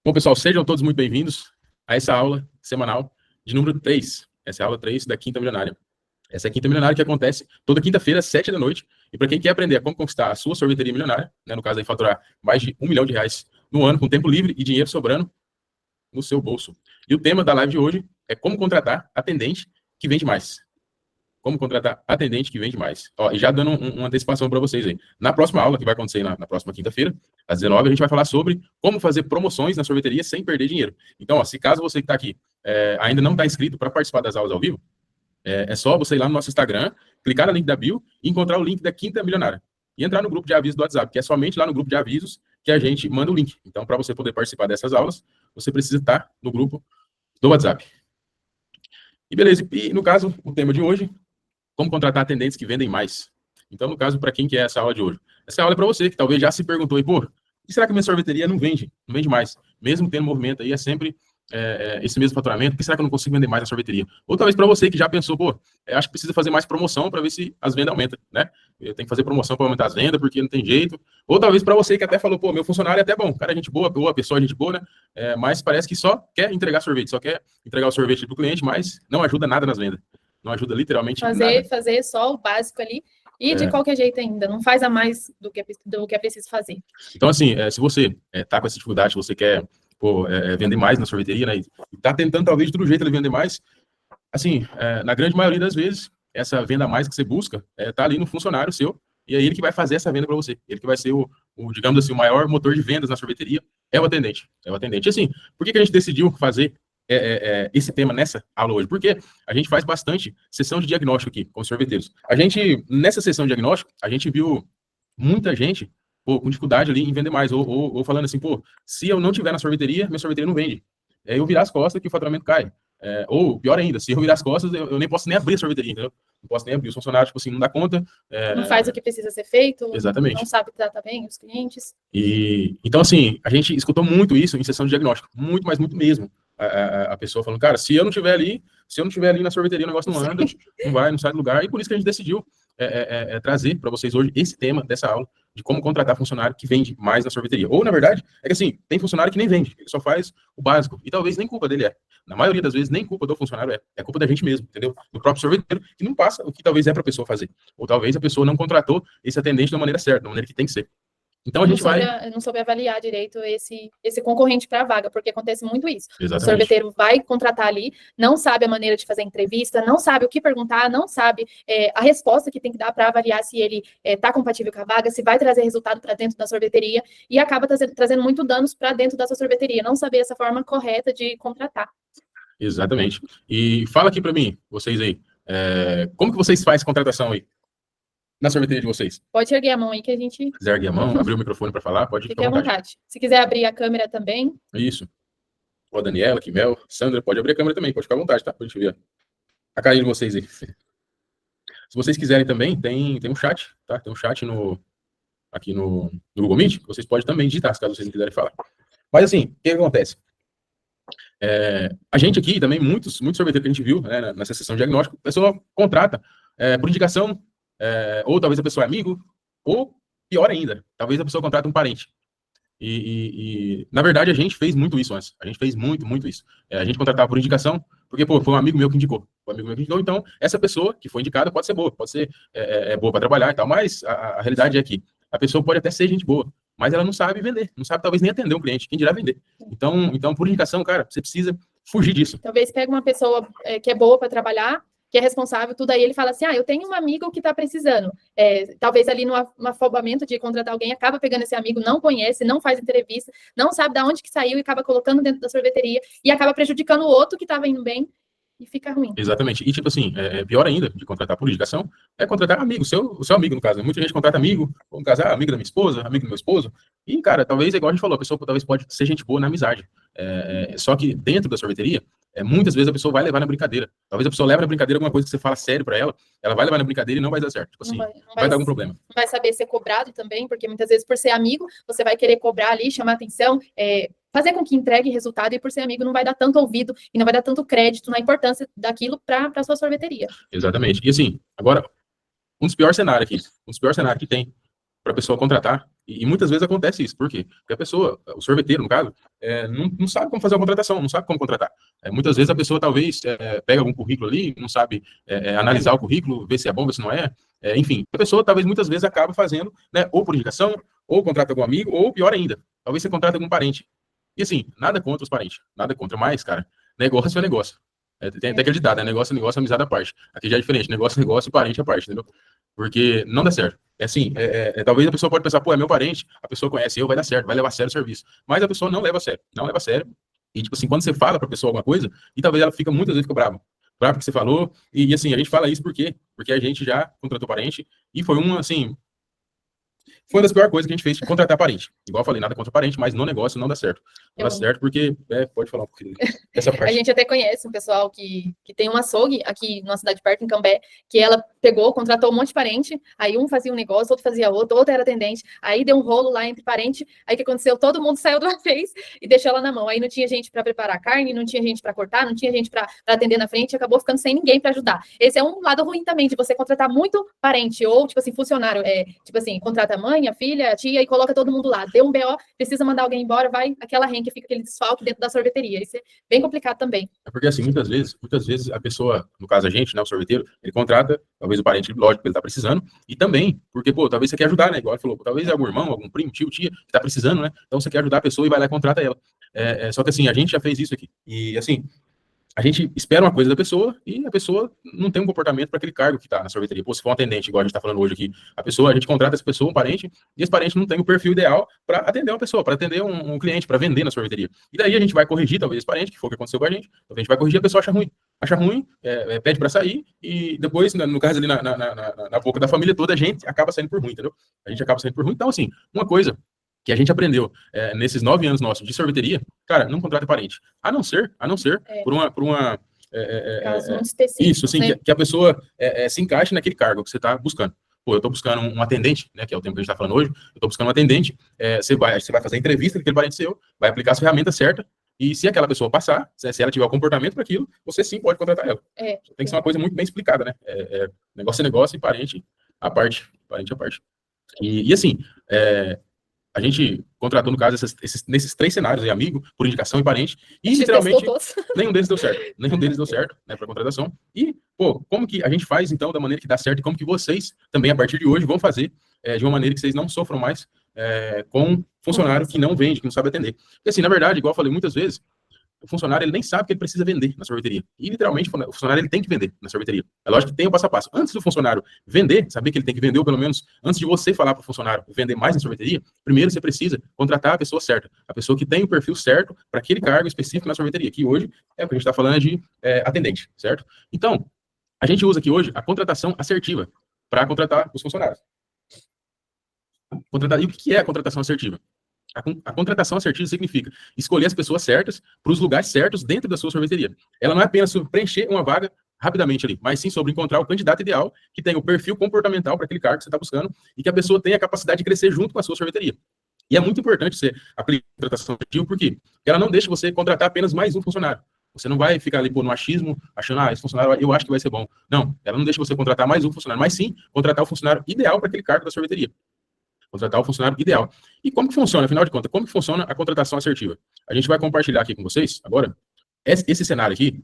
Bom, pessoal, sejam todos muito bem-vindos a essa aula semanal de número 3. Essa é a aula 3 da Quinta Milionária. Essa é a Quinta Milionária que acontece toda quinta-feira, às 7 da noite. E para quem quer aprender a como conquistar a sua sorveteria milionária, né, no caso aí faturar mais de R$ 1 milhão no ano, com tempo livre e dinheiro sobrando no seu bolso. E o tema da live de hoje é como contratar atendente que vende mais. Como contratar atendente que vende mais. Ó, e já dando uma antecipação para vocês aí. Na próxima aula, que vai acontecer na próxima quinta-feira, às 19h, a gente vai falar sobre como fazer promoções na sorveteria sem perder dinheiro. Então, ó, se caso você que está aqui ainda não está inscrito para participar das aulas ao vivo, é só você ir lá no nosso Instagram, clicar no link da bio e encontrar o link da Quinta Milionária. E entrar no grupo de avisos do WhatsApp, que é somente lá no grupo de avisos que a gente manda o link. Então, para você poder participar dessas aulas, você precisa estar no grupo do WhatsApp. E beleza, e no caso, o tema de hoje, como contratar atendentes que vendem mais. Então, no caso, para quem que é essa aula de hoje? Essa aula é para você, que talvez já se perguntou, e, pô, e será que minha sorveteria não vende mais? Mesmo tendo movimento aí, é sempre esse mesmo faturamento, por que será que eu não consigo vender mais na sorveteria? Ou talvez para você que já pensou, pô, acho que precisa fazer mais promoção para ver se as vendas aumentam, né? Eu tenho que fazer promoção para aumentar as vendas, porque não tem jeito. Ou talvez para você que até falou, pô, meu funcionário é até bom, cara é gente boa, a pessoa é gente boa, né? Mas parece que só quer entregar sorvete, só quer entregar o sorvete para o cliente, mas não ajuda nada nas vendas. Não ajuda literalmente nada. Fazer só o básico ali e de qualquer jeito ainda. Não faz a mais do que é preciso fazer. Então, assim, se você tá com essa dificuldade, você quer vender mais na sorveteria, né? E tá tentando, talvez, de todo jeito ele vender mais, assim, na grande maioria das vezes, essa venda a mais que você busca tá ali no funcionário seu, e é ele que vai fazer essa venda para você. Ele que vai ser digamos assim, o maior motor de vendas na sorveteria é o atendente. É o atendente. E assim, por que a gente decidiu fazer esse tema nessa aula hoje? Porque a gente faz bastante sessão de diagnóstico aqui com os sorveteiros. Nessa sessão de diagnóstico, a gente viu muita gente com dificuldade ali em vender mais, ou falando assim, pô, se eu não tiver na sorveteria, minha sorveteria não vende. Eu virar as costas que o faturamento cai. Ou, pior ainda, se eu virar as costas, eu nem posso nem abrir a sorveteria, entendeu? Não posso nem abrir. Os funcionários, tipo assim, não dá conta. Não faz o que precisa ser feito. Exatamente. Não sabe tratar bem os clientes. Então, assim, a gente escutou muito isso em sessão de diagnóstico. Muito, mas muito mesmo. A pessoa falando, cara, se eu não tiver ali na sorveteria, o negócio não anda, não sai do lugar. E por isso que a gente decidiu trazer para vocês hoje esse tema dessa aula, de como contratar funcionário que vende mais na sorveteria. Ou, na verdade, é que assim, tem funcionário que nem vende, ele só faz o básico. E talvez nem culpa dele na maioria das vezes, nem culpa do funcionário é culpa da gente mesmo, entendeu? Do próprio sorveteiro, que não passa o que talvez é para a pessoa fazer. Ou talvez a pessoa não contratou esse atendente da maneira certa, da maneira que tem que ser. Então a gente não soube avaliar direito esse concorrente para a vaga, porque acontece muito isso. Exatamente. O sorveteiro vai contratar ali, não sabe a maneira de fazer entrevista, não sabe o que perguntar, não sabe a resposta que tem que dar para avaliar se ele está compatível com a vaga, se vai trazer resultado para dentro da sorveteria, e acaba trazendo muito danos para dentro da sua sorveteria, não saber essa forma correta de contratar. Exatamente. E fala aqui para mim, vocês aí, como que vocês fazem contratação aí? Na sorveteria de vocês? Pode erguer a mão aí que a gente... Se quiser erguer a mão, abrir o microfone para falar, pode ficar à vontade. Se quiser abrir a câmera também. Isso. Ó, Daniela, Kimel, Sandra, pode abrir a câmera também, pode ficar à vontade, tá? Pra gente ver a carinha de vocês aí. Se vocês quiserem também, tem um chat, tá? Tem um chat aqui no Google Meet, que vocês podem também digitar, caso vocês não quiserem falar. Mas assim, o que acontece? A gente aqui também, muitos sorveteiros que a gente viu, né, nessa sessão de diagnóstico, a pessoa contrata por indicação, ou talvez a pessoa é amigo, ou pior ainda, talvez a pessoa contrata um parente. E na verdade, a gente fez muito isso antes. A gente fez muito isso. A gente contratava por indicação, porque, pô, foi um amigo meu que indicou. Então, essa pessoa que foi indicada pode ser boa, pode ser boa para trabalhar e tal, mas a realidade é que a pessoa pode até ser gente boa, mas ela não sabe vender, não sabe talvez nem atender um cliente, quem dirá vender. Então por indicação, cara, você precisa fugir disso. Talvez pegue uma pessoa que é boa para trabalhar, que é responsável, tudo aí ele fala assim, eu tenho um amigo que está precisando. Talvez ali no afobamento de contratar alguém, acaba pegando esse amigo, não conhece, não faz entrevista, não sabe de onde que saiu e acaba colocando dentro da sorveteria e acaba prejudicando o outro que estava indo bem e fica ruim. Exatamente. E tipo assim, pior ainda de contratar por indicação, é contratar amigo, o seu amigo, no caso. Muita gente contrata amigo, vamos casar, amigo da minha esposa, amigo do meu esposo. E, cara, talvez, igual a gente falou, a pessoa talvez pode ser gente boa na amizade. Só que dentro da sorveteria, muitas vezes a pessoa vai levar na brincadeira. Talvez a pessoa leve na brincadeira alguma coisa que você fala sério pra ela, ela vai levar na brincadeira e não vai dar certo. Tipo assim, não vai dar algum problema. Não vai saber ser cobrado também, porque muitas vezes por ser amigo, você vai querer cobrar ali, chamar atenção, fazer com que entregue resultado, e por ser amigo não vai dar tanto ouvido e não vai dar tanto crédito na importância daquilo para a sua sorveteria. Exatamente. E assim, agora, um dos piores cenários que tem para a pessoa contratar E muitas vezes acontece isso. Por quê? Porque a pessoa, o sorveteiro, no caso, não sabe como fazer uma contratação, não sabe como contratar. Muitas vezes a pessoa talvez pega algum currículo ali, não sabe analisar o currículo, ver se é bom, ver se não é. Enfim, a pessoa talvez muitas vezes acaba fazendo, né, ou por indicação, ou contrata algum amigo, ou pior ainda, talvez você contrata algum parente. E assim, nada contra os parentes, nada contra, mas, cara, negócio é negócio. Tem até que acreditar, né? Negócio é negócio, amizade à parte. Aqui já é diferente, negócio é negócio, parente à parte, entendeu? Porque não dá certo. Assim, talvez a pessoa pode pensar, pô, é meu parente, a pessoa conhece eu, vai dar certo, vai levar a sério o serviço. Mas a pessoa não leva a sério, não leva a sério. E, tipo assim, quando você fala pra pessoa alguma coisa, e talvez ela fica, muitas vezes fica brava. Brava porque você falou, e assim, a gente fala isso por quê? Porque a gente já contratou parente, e foi assim, foi uma das piores coisas que a gente fez, de contratar parente. Igual eu falei, nada contra parente, mas no negócio não dá certo. Não dá certo porque, pode falar um pouquinho dessa parte. A gente até conhece um pessoal que tem um açougue aqui numa cidade perto, em Cambé, que ela pegou, contratou um monte de parente, aí um fazia um negócio, outro fazia outro era atendente, aí deu um rolo lá entre parente, aí o que aconteceu? Todo mundo saiu de uma vez e deixou ela na mão. Aí não tinha gente para preparar carne, não tinha gente para cortar, não tinha gente para atender na frente, acabou ficando sem ninguém para ajudar. Esse é um lado ruim também, de você contratar muito parente, ou, tipo assim, funcionário, tipo assim, contrata a mãe, a filha, a tia, e coloca todo mundo lá. Deu um BO, precisa mandar alguém embora, vai aquela renca, fica aquele desfalque dentro da sorveteria. Isso é bem complicado também. Porque, assim, muitas vezes a pessoa, no caso a gente, né, o sorveteiro, ele contrata, talvez o parente, lógico, que ele tá precisando, e também, porque, pô, talvez você quer ajudar, né, igual ele falou, talvez é algum irmão, algum primo, tio, tia, que tá precisando, né, então você quer ajudar a pessoa e vai lá e contrata ela. Só que, assim, a gente já fez isso aqui, e, assim, a gente espera uma coisa da pessoa e a pessoa não tem um comportamento para aquele cargo que está na sorveteria. Pô, se for um atendente, igual a gente está falando hoje aqui, a gente contrata essa pessoa, um parente, e esse parente não tem o perfil ideal para atender uma pessoa, para atender um cliente, para vender na sorveteria. E daí a gente vai corrigir, talvez, esse parente, que foi o que aconteceu com a gente, então a gente vai corrigir, a pessoa acha ruim, pede para sair, e depois, no caso ali, na boca da família toda, a gente acaba saindo por ruim, entendeu? A gente acaba saindo por ruim. Então, assim, uma coisa que a gente aprendeu nesses 9 anos nossos de sorveteria, cara, não contrata parente. A não ser por uma caso muito específico, isso, assim, né? que a pessoa se encaixe naquele cargo que você está buscando. Pô, eu estou buscando um atendente, né, que é o tempo que a gente está falando hoje, eu estou buscando um atendente, você vai fazer a entrevista com aquele parente seu, vai aplicar as ferramentas certas, e se aquela pessoa passar, se ela tiver o comportamento para aquilo, você sim pode contratar ela. Tem que ser uma coisa muito bem explicada, né? Negócio é negócio e parente à parte. E assim, a gente contratou, no caso, nesses 3 cenários, amigo, por indicação e parente, e literalmente nenhum deles deu certo, né, para contratação. E, pô, como que a gente faz, então, da maneira que dá certo, e como que vocês também, a partir de hoje, vão fazer de uma maneira que vocês não sofram mais com funcionário que não vende, que não sabe atender. Porque, assim, na verdade, igual eu falei muitas vezes, o funcionário ele nem sabe que ele precisa vender na sorveteria. E, literalmente, o funcionário ele tem que vender na sorveteria. É lógico que tem o passo a passo. Antes do funcionário vender, saber que ele tem que vender, ou pelo menos antes de você falar para o funcionário vender mais na sorveteria, primeiro você precisa contratar a pessoa certa. A pessoa que tem o perfil certo para aquele cargo específico na sorveteria, que hoje é o que a gente está falando de atendente, certo? Então, a gente usa aqui hoje a contratação assertiva para contratar os funcionários. E o que é a contratação assertiva? A contratação assertiva significa escolher as pessoas certas para os lugares certos dentro da sua sorveteria. Ela não é apenas sobre preencher uma vaga rapidamente ali, mas sim sobre encontrar o candidato ideal que tenha o perfil comportamental para aquele cargo que você está buscando e que a pessoa tenha a capacidade de crescer junto com a sua sorveteria. E é muito importante você aplicar a contratação assertiva, porque ela não deixa você contratar apenas mais um funcionário. Você não vai ficar ali no achismo, achando, esse funcionário eu acho que vai ser bom. Não, ela não deixa você contratar mais um funcionário, mas sim contratar o funcionário ideal para aquele cargo da sorveteria. Contratar o funcionário ideal. E como que funciona, afinal de contas, como que funciona a contratação assertiva? A gente vai compartilhar aqui com vocês, agora, esse cenário aqui,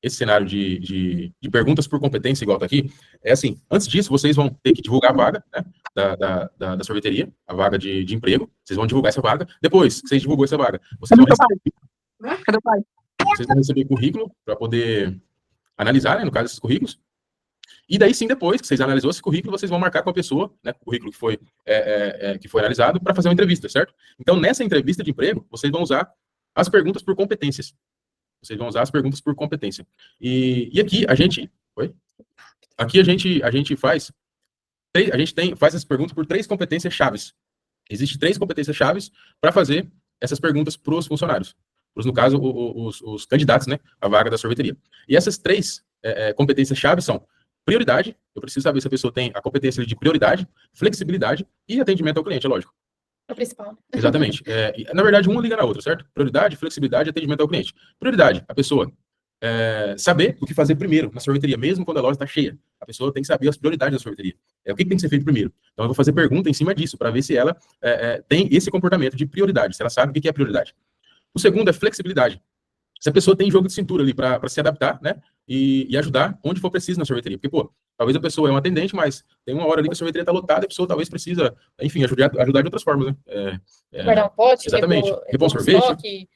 esse cenário de perguntas por competência, igual tá aqui, assim, antes disso, vocês vão ter que divulgar a vaga, né, da sorveteria, a vaga de emprego, vocês vão divulgar essa vaga. Depois que vocês divulgou essa vaga, vocês vão receber currículo para poder analisar, né, no caso, esses currículos. E daí sim, depois que vocês analisou esse currículo, vocês vão marcar com a pessoa, né, o currículo que foi analisado, para fazer uma entrevista, certo? Então, nessa entrevista de emprego, vocês vão usar as perguntas por competências. E aqui a gente... Oi? Aqui a gente faz as perguntas por 3 competências chaves. Existem 3 competências chaves para fazer essas perguntas para os funcionários. No caso, os candidatos, né, à vaga da sorveteria. E essas 3 competências chaves são prioridade, eu preciso saber se a pessoa tem a competência de prioridade, flexibilidade e atendimento ao cliente, é lógico. É o principal. Exatamente. Na verdade, uma liga na outra, certo? Prioridade, flexibilidade e atendimento ao cliente. Prioridade, a pessoa saber o que fazer primeiro na sorveteria, mesmo quando a loja está cheia. A pessoa tem que saber as prioridades da sorveteria. O que tem que ser feito primeiro? Então, eu vou fazer pergunta em cima disso, para ver se ela tem esse comportamento de prioridade, se ela sabe o que é prioridade. O segundo é flexibilidade. Se a pessoa tem jogo de cintura ali para se adaptar, né, e ajudar onde for preciso na sorveteria. Porque, pô, talvez a pessoa é um atendente, mas tem uma hora ali que a sorveteria está lotada e a pessoa talvez precisa, enfim, ajudar de outras formas, né? Guardar um pote, exatamente. Repor um sorvete. Estoque.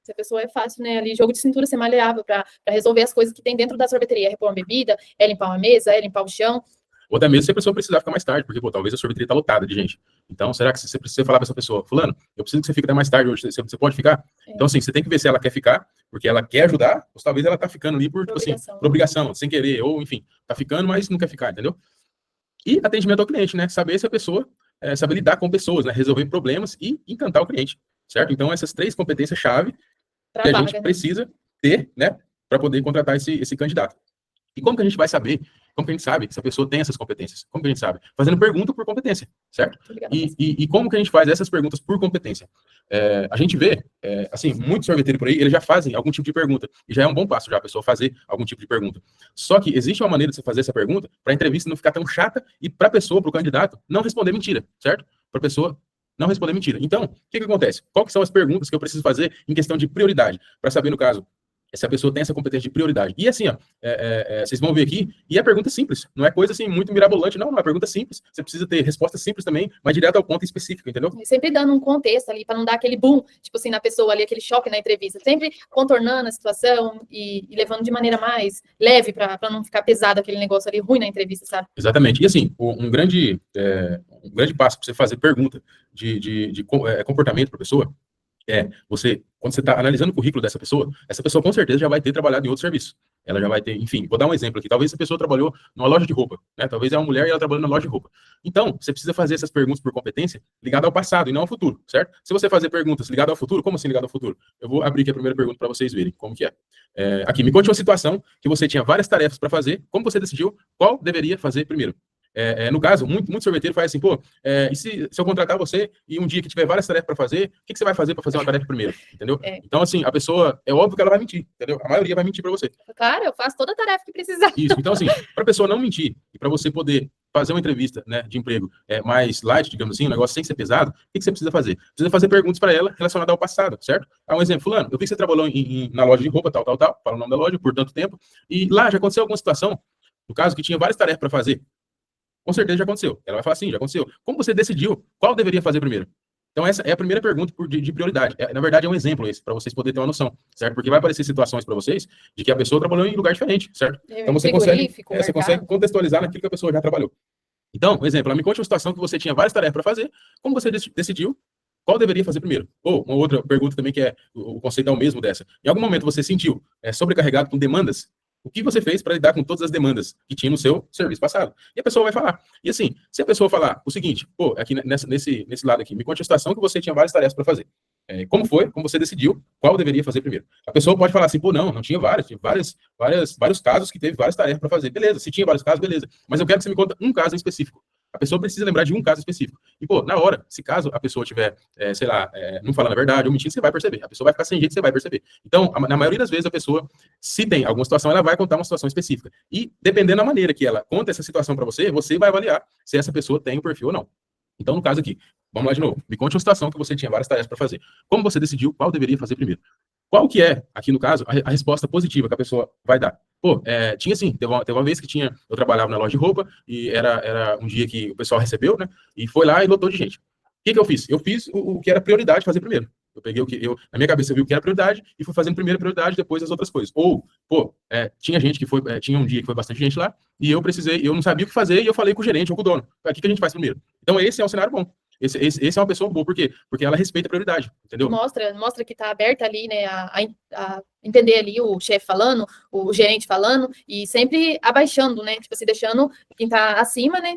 Se a pessoa é fácil, né? Ali, jogo de cintura, ser maleável para resolver as coisas que tem dentro da sorveteria. Repor uma bebida, limpar uma mesa, limpar o chão. Ou até mesmo se a pessoa precisar ficar mais tarde, porque, pô, talvez a sorveteria está lotada de gente. Então, será que você precisa falar para essa pessoa, fulano, eu preciso que você fique até mais tarde hoje, você pode ficar? Então, assim, você tem que ver se ela quer ficar, porque ela quer ajudar, ou talvez ela tá ficando ali por, tipo assim, por obrigação, sem querer, ou, enfim, tá ficando, mas não quer ficar, entendeu? E atendimento ao cliente, né? Saber se a pessoa, saber lidar com pessoas, né? Resolver problemas e encantar o cliente, certo? Então, essas 3 competências-chave que a gente precisa ter, né? Para poder contratar esse candidato. E como que a gente vai saber? Como que a gente sabe se a pessoa tem essas competências? Como que a gente sabe? Fazendo pergunta por competência, certo? E como que a gente faz essas perguntas por competência? A gente vê, assim, muitos sorveteiros por aí, eles já fazem algum tipo de pergunta. E já é um bom passo já a pessoa fazer algum tipo de pergunta. Só que existe uma maneira de você fazer essa pergunta para a entrevista não ficar tão chata e para a pessoa, para o candidato, não responder mentira, certo? Para a pessoa não responder mentira. Então, o que acontece? Qual que são as perguntas que eu preciso fazer em questão de prioridade? Para saber, no caso, se a pessoa tem essa competência de prioridade. E assim, ó, vocês vão ver aqui, e é pergunta simples, não é coisa assim muito mirabolante, não é pergunta simples. Você precisa ter resposta simples também, mas direto ao ponto específico, entendeu? E sempre dando um contexto ali, para não dar aquele boom, tipo assim, na pessoa ali, aquele choque na entrevista. Sempre contornando a situação e levando de maneira mais leve, para não ficar pesado aquele negócio ali, ruim na entrevista, sabe? Exatamente. E assim, um grande passo para você fazer pergunta de comportamento para a pessoa, quando você está analisando o currículo dessa pessoa, essa pessoa com certeza já vai ter trabalhado em outro serviço. Ela já vai ter, enfim, vou dar um exemplo aqui. Talvez essa pessoa trabalhou numa loja de roupa, né? Talvez é uma mulher e ela trabalhou na loja de roupa. Então, você precisa fazer essas perguntas por competência ligada ao passado e não ao futuro, certo? Se você fazer perguntas ligadas ao futuro, como assim ligado ao futuro? Eu vou abrir aqui a primeira pergunta para vocês verem como que é. Aqui, me conte uma situação que você tinha várias tarefas para fazer, como você decidiu qual deveria fazer primeiro? No caso, muito sorveteiro faz assim, pô, e se eu contratar você e um dia que tiver várias tarefas para fazer, o que você vai fazer para fazer uma tarefa primeiro? Entendeu? Então, assim, a pessoa, é óbvio que ela vai mentir, entendeu? A maioria vai mentir para você. Claro, eu faço toda a tarefa que precisar. Isso, então, assim, para a pessoa não mentir e para você poder fazer uma entrevista, né, de emprego mais light, digamos assim, um negócio sem ser pesado, o que você precisa fazer? Precisa fazer perguntas para ela relacionadas ao passado, certo? Um exemplo, fulano, eu vi que você trabalhou na loja de roupa, tal, fala o nome da loja, por tanto tempo, e lá já aconteceu alguma situação, no caso, que tinha várias tarefas para fazer. Com certeza já aconteceu. Ela vai falar assim, já aconteceu. Como você decidiu qual deveria fazer primeiro? Então, essa é a primeira pergunta de prioridade. Na verdade, é um exemplo esse, para vocês poderem ter uma noção, certo? Porque vai aparecer situações para vocês de que a pessoa trabalhou em lugar diferente, certo? Então, você consegue contextualizar naquilo que a pessoa já trabalhou. Então, um exemplo, ela me conte uma situação que você tinha várias tarefas para fazer, como você decidiu qual deveria fazer primeiro? Ou uma outra pergunta também que o conceito é o mesmo dessa. Em algum momento você sentiu sobrecarregado com demandas? O que você fez para lidar com todas as demandas que tinha no seu serviço passado? E a pessoa vai falar. E assim, se a pessoa falar o seguinte, pô, aqui nesse lado aqui, me conte a situação que você tinha várias tarefas para fazer. Como foi? Como você decidiu qual deveria fazer primeiro? A pessoa pode falar assim, pô, não tinha vários casos que teve várias tarefas para fazer. Beleza, se tinha vários casos, beleza. Mas eu quero que você me conte um caso em específico. A pessoa precisa lembrar de um caso específico. E, pô, na hora, se caso a pessoa tiver, não falando a verdade ou mentindo, você vai perceber. A pessoa vai ficar sem jeito, você vai perceber. Então, na maioria das vezes, a pessoa, se tem alguma situação, ela vai contar uma situação específica. E, dependendo da maneira que ela conta essa situação para você, você vai avaliar se essa pessoa tem o perfil ou não. Então, no caso aqui, vamos lá de novo. Me conte uma situação que você tinha várias tarefas para fazer. Como você decidiu qual deveria fazer primeiro? Qual que é, aqui no caso, a resposta positiva que a pessoa vai dar? Pô, tinha sim, teve uma vez que eu trabalhava na loja de roupa e era um dia que o pessoal recebeu, né? E foi lá e lotou de gente. O que eu fiz? Eu fiz o que era prioridade fazer primeiro. Eu peguei na minha cabeça eu vi o que era prioridade e fui fazendo primeiro prioridade, depois as outras coisas. Ou, pô, tinha gente que foi, tinha um dia que foi bastante gente lá e eu não sabia o que fazer e eu falei com o gerente ou com o dono. O que a gente faz primeiro? Então esse é um cenário bom. Esse é uma pessoa boa, por quê? Porque ela respeita a prioridade, entendeu? Mostra que tá aberta ali, né, a entender ali o chefe falando, o gerente falando, e sempre abaixando, né, tipo assim, deixando quem tá acima, né,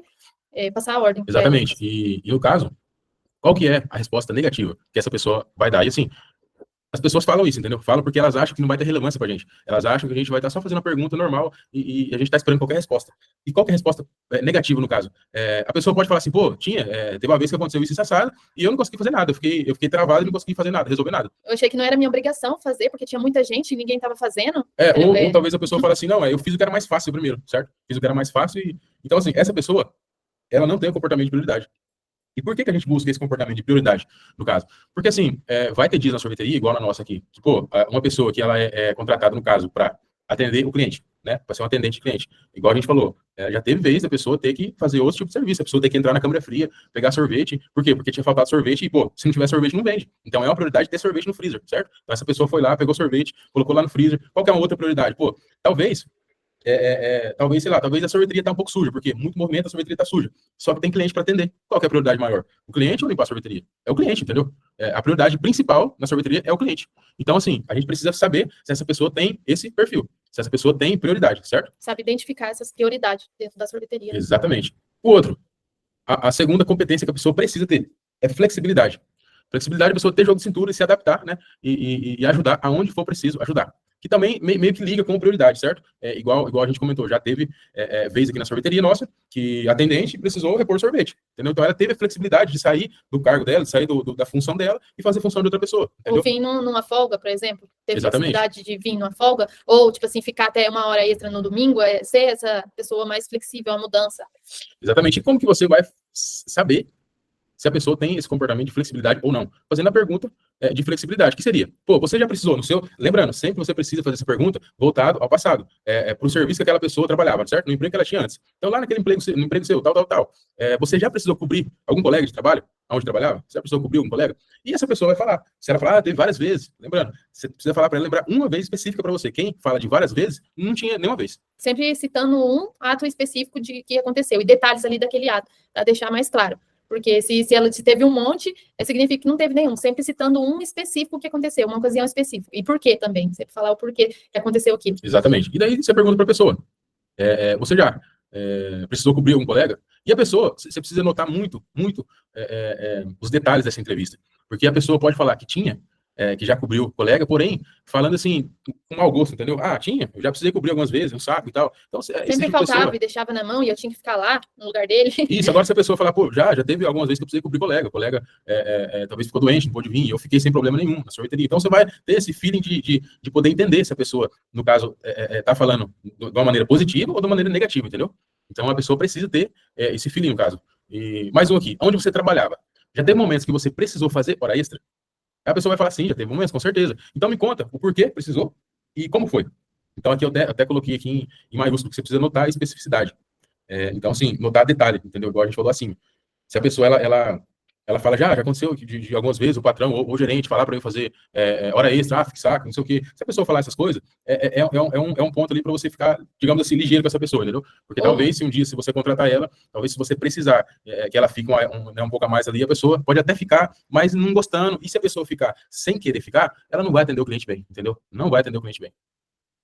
passar a ordem. Exatamente, e no caso, qual que é a resposta negativa que essa pessoa vai dar? E assim, As pessoas falam isso, entendeu? Falam porque elas acham que não vai ter relevância pra gente. Elas acham que a gente vai estar só fazendo uma pergunta normal e a gente está esperando qualquer resposta. E qual que é a resposta negativa, no caso? A pessoa pode falar assim, pô, teve uma vez que aconteceu isso assado e eu não consegui fazer nada. Eu fiquei travado e não consegui fazer nada, resolver nada. Eu achei que não era minha obrigação fazer, porque tinha muita gente e ninguém estava fazendo. Ou talvez a pessoa fale assim, não, eu fiz o que era mais fácil primeiro, certo? Fiz o que era mais fácil e... Então, assim, essa pessoa, ela não tem o comportamento de prioridade. E por que a gente busca esse comportamento de prioridade, no caso? Porque, assim, vai ter dias na sorveteria, igual na nossa aqui, que, pô, uma pessoa que ela é contratada, no caso, para atender o cliente, né? Para ser um atendente de cliente. Igual a gente falou, já teve vez da pessoa ter que fazer outro tipo de serviço, a pessoa ter que entrar na câmara fria, pegar sorvete. Por quê? Porque tinha faltado sorvete e, pô, se não tiver sorvete, não vende. Então, é uma prioridade ter sorvete no freezer, certo? Então, essa pessoa foi lá, pegou sorvete, colocou lá no freezer. Qual que é uma outra prioridade? Pô, talvez... talvez, sei lá, talvez a sorveteria tá um pouco suja, porque muito movimento, a sorveteria tá suja. Só que tem cliente para atender. Qual que é a prioridade maior? O cliente ou limpar a sorveteria? É o cliente, entendeu? A prioridade principal na sorveteria é o cliente. Então, assim, a gente precisa saber se essa pessoa tem esse perfil, se essa pessoa tem prioridade, certo? Sabe identificar essas prioridades dentro da sorveteria. Exatamente. O outro, a segunda competência que a pessoa precisa ter é flexibilidade. Flexibilidade é a pessoa ter jogo de cintura e se adaptar, né? E ajudar aonde for preciso ajudar. Que também meio que liga com prioridade, certo? Igual a gente comentou, já teve vez aqui na sorveteria nossa, que a atendente precisou repor sorvete, entendeu? Então ela teve a flexibilidade de sair do cargo dela, de sair da função dela e fazer a função de outra pessoa, entendeu? Ou vir numa folga, por exemplo, ter Exatamente. flexibilidade de vir numa folga, ou, tipo assim, ficar até uma hora extra no domingo, ser essa pessoa mais flexível à mudança. Exatamente. E como que você vai saber se a pessoa tem esse comportamento de flexibilidade ou não? Fazendo a pergunta de flexibilidade, que seria, pô, você já precisou no seu... Lembrando, sempre você precisa fazer essa pergunta voltado ao passado, para o serviço que aquela pessoa trabalhava, certo? No emprego que ela tinha antes. Então, lá naquele emprego, no emprego seu, tal, você já precisou cobrir algum colega de trabalho, onde trabalhava? Você já precisou cobrir algum colega? E essa pessoa vai falar. Se ela falar, teve várias vezes. Lembrando, você precisa falar para ela lembrar uma vez específica para você. Quem fala de várias vezes, não tinha nenhuma vez. Sempre citando um ato específico de que aconteceu, e detalhes ali daquele ato, para deixar mais claro. Porque se teve um monte, significa que não teve nenhum. Sempre citando um específico que aconteceu, uma ocasião específica. E por quê também. Sempre falar o porquê que aconteceu aquilo. Exatamente. E daí você pergunta para a pessoa. Você já precisou cobrir algum colega? E a pessoa, você precisa notar muito os detalhes dessa entrevista. Porque a pessoa pode falar que tinha, que já cobriu o colega, porém, falando assim, com mau gosto, entendeu? Ah, eu já precisei cobrir algumas vezes, um saco e tal. Então, sempre tipo faltava pessoa... e deixava na mão e eu tinha que ficar lá, no lugar dele. Isso, agora se a pessoa falar, pô, já teve algumas vezes que eu precisei cobrir o colega talvez ficou doente, não pôde vir, e eu fiquei sem problema nenhum na sorveteria. Então, você vai ter esse feeling de poder entender se a pessoa, no caso, tá falando de uma maneira positiva ou de uma maneira negativa, entendeu? Então, a pessoa precisa ter esse feeling, no caso. E mais um aqui, onde você trabalhava? Já teve momentos que você precisou fazer hora extra? A pessoa vai falar, sim, já teve momentos, com certeza. Então, me conta o porquê precisou e como foi. Então, aqui eu até coloquei aqui em maiúsculo, que você precisa notar a especificidade. Então, assim, notar detalhe, entendeu? Igual a gente falou assim. Se a pessoa, ela fala, já aconteceu de algumas vezes o patrão ou o gerente falar para eu fazer hora extra, saco, não sei o quê. Se a pessoa falar essas coisas, é um ponto ali para você ficar, digamos assim, ligeiro com essa pessoa, entendeu? Porque talvez, se um dia, se você contratar ela, talvez se você precisar que ela fique um pouco a mais ali, a pessoa pode até ficar, mas não gostando. E se a pessoa ficar sem querer ficar, ela não vai atender o cliente bem, entendeu? Não vai atender o cliente bem.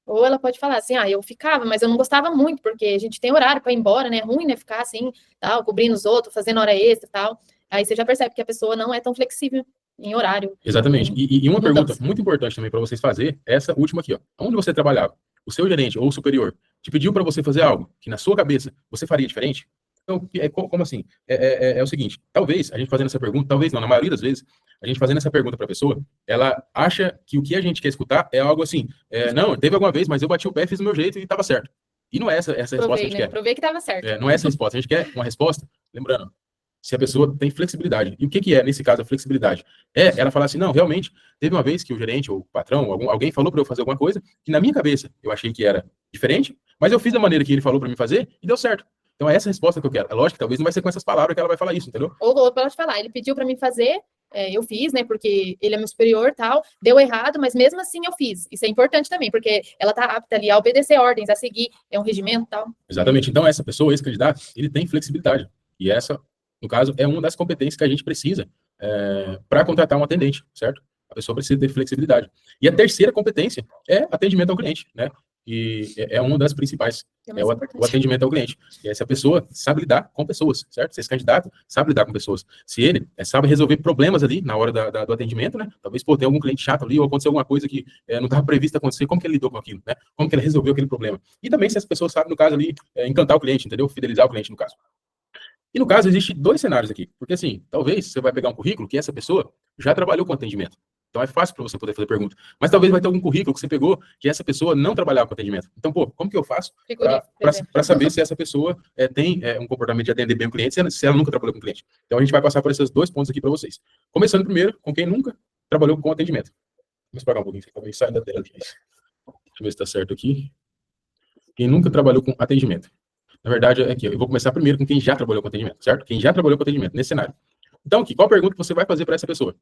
Ou ela pode falar assim, eu ficava, mas eu não gostava muito, porque a gente tem horário para ir embora, né? É ruim, né? Ficar assim, tal, cobrindo os outros, fazendo hora extra e tal. Aí você já percebe que a pessoa não é tão flexível em horário. Exatamente. E uma pergunta muito importante também para vocês fazer, é essa última aqui, ó. Onde você trabalhava? O seu gerente ou o superior te pediu para você fazer algo que na sua cabeça você faria diferente? Então, como assim? É o seguinte, talvez a gente fazendo essa pergunta, talvez não, na maioria das vezes, a gente fazendo essa pergunta para a pessoa, ela acha que o que a gente quer escutar é algo assim, não, teve alguma vez, mas eu bati o pé, fiz do meu jeito e estava certo. E não é essa resposta que a gente quer. Provei que estava certo. Não é essa a resposta. A gente quer uma resposta, lembrando, se a pessoa tem flexibilidade. E o que é, nesse caso, a flexibilidade? Ela falar assim, não, realmente, teve uma vez que o gerente ou o patrão, alguém falou para eu fazer alguma coisa que na minha cabeça eu achei que era diferente, mas eu fiz da maneira que ele falou para mim fazer e deu certo. Então é essa a resposta que eu quero. É lógico que talvez não vai ser com essas palavras que ela vai falar isso, entendeu? Ou pode falar, ele pediu para mim fazer, eu fiz, né, porque ele é meu superior, tal, deu errado, mas mesmo assim eu fiz. Isso é importante também, porque ela tá apta ali a obedecer ordens, a seguir, é um regimento, tal. Exatamente. Então essa pessoa, esse candidato, ele tem flexibilidade. E essa, no caso, é uma das competências que a gente precisa para contratar um atendente, certo? A pessoa precisa ter flexibilidade. E a terceira competência é atendimento ao cliente, né? e é uma das principais. É O atendimento ao cliente. E aí, se a pessoa sabe lidar com pessoas, certo? Se esse candidato sabe lidar com pessoas. Se ele sabe resolver problemas ali na hora do atendimento, né? Talvez, pô, tem algum cliente chato ali, ou aconteceu alguma coisa que não estava prevista acontecer, como que ele lidou com aquilo, né? Como que ele resolveu aquele problema. E também se as pessoas sabem, no caso ali, encantar o cliente, entendeu? Fidelizar o cliente, no caso. E no caso, existe 2 cenários aqui. Porque assim, talvez você vai pegar um currículo que essa pessoa já trabalhou com atendimento. Então é fácil para você poder fazer pergunta. Mas talvez vai ter algum currículo que você pegou que essa pessoa não trabalhava com atendimento. Então, pô, como que eu faço para saber se essa pessoa tem um comportamento de atender bem o cliente, se ela nunca trabalhou com o cliente? Então a gente vai passar por esses 2 pontos aqui para vocês. Começando primeiro com quem nunca trabalhou com atendimento. Vamos pagar um pouquinho, talvez saia da tela aqui. Deixa eu ver se está certo aqui. Quem nunca trabalhou com atendimento. Na verdade, aqui, eu vou começar primeiro com quem já trabalhou com atendimento, certo? Quem já trabalhou com atendimento, nesse cenário. Então, aqui, qual pergunta que você vai fazer para essa pessoa?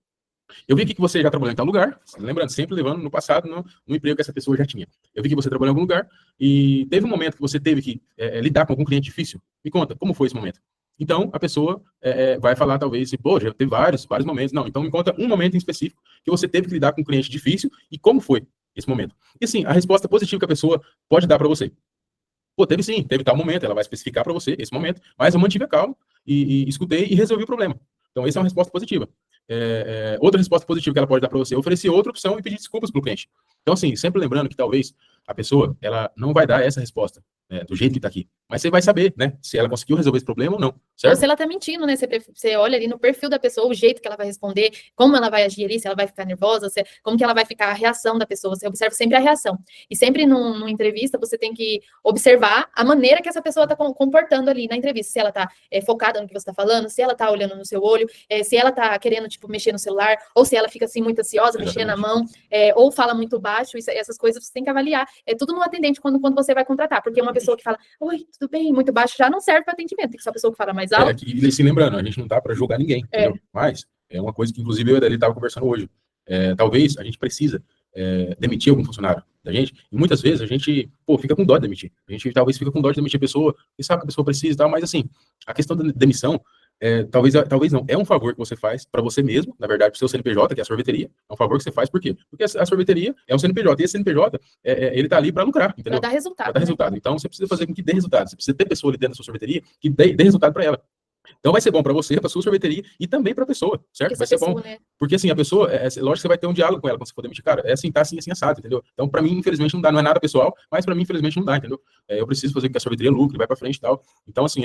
Eu vi aqui que você já trabalhou em tal lugar, lembrando, sempre levando no passado, no emprego que essa pessoa já tinha. Eu vi que você trabalhou em algum lugar e teve um momento que você teve que lidar com algum cliente difícil. Me conta, como foi esse momento? Então, a pessoa vai falar, talvez, pô, já teve vários momentos. Não, então me conta um momento em específico que você teve que lidar com um cliente difícil e como foi esse momento. E, assim, a resposta positiva que a pessoa pode dar para você. Pô, teve sim, teve tal momento, ela vai especificar para você esse momento, mas eu mantive a calma e escutei e resolvi o problema. Então, essa é uma resposta positiva. Outra resposta positiva que ela pode dar para você é oferecer outra opção e pedir desculpas para o cliente. Então, assim, sempre lembrando que talvez a pessoa, ela não vai dar essa resposta do jeito que está aqui. Mas você vai saber, né, se ela conseguiu resolver esse problema ou não, certo? Ou se ela está mentindo, né? Você olha ali no perfil da pessoa, o jeito que ela vai responder, como ela vai agir ali, se ela vai ficar nervosa, como que ela vai ficar, a reação da pessoa. Você observa sempre a reação. E sempre numa entrevista, você tem que observar a maneira que essa pessoa está comportando ali na entrevista. Se ela está focada no que você está falando, se ela está olhando no seu olho, se ela está querendo, tipo, mexer no celular, ou se ela fica, assim, muito ansiosa, mexendo na mão, ou fala muito baixo, essas coisas você tem que avaliar. É tudo no atendente quando você vai contratar, porque uma pessoa que fala, oi, tudo bem, muito baixo, já não serve para atendimento, tem que ser uma pessoa que fala mais alto. E se lembrando, a gente não tá para julgar ninguém, entendeu? Mas é uma coisa que, inclusive, eu e a Dali estava conversando hoje. Talvez a gente precisa demitir algum funcionário da gente, e muitas vezes a gente, pô, fica com dó de demitir. A gente talvez fica com dó de demitir a pessoa, e sabe que a pessoa precisa e tal, mas assim, a questão da demissão, talvez não, é um favor que você faz para você mesmo, na verdade, para o seu CNPJ, que é a sorveteria, é um favor que você faz, por quê? Porque a sorveteria é um CNPJ, e esse CNPJ, ele tá ali para lucrar, entendeu? Para dar resultado. Para dar resultado. Então, você precisa fazer com que dê resultado, você precisa ter pessoa ali dentro da sua sorveteria que dê resultado para ela. Então vai ser bom para você, para sua sorveteria e também para a pessoa, certo? Vai ser bom. Né? Porque assim, a pessoa, lógico que você vai ter um diálogo com ela quando você for demitir, cara, assim, tá assim, assado, entendeu? Então, para mim, infelizmente, não dá, não é nada pessoal, mas para mim, infelizmente, não dá, entendeu? Eu preciso fazer com que a sorveteria lucre, vai para frente e tal. Então, assim,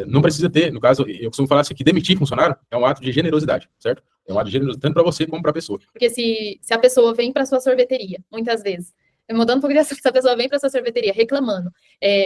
não precisa ter, no caso, eu costumo falar assim, que demitir funcionário é um ato de generosidade, certo? É um ato de generosidade, tanto para você como para a pessoa. Porque se a pessoa vem para sua sorveteria, muitas vezes, mudando um pouco, se a pessoa vem para sua sorveteria reclamando,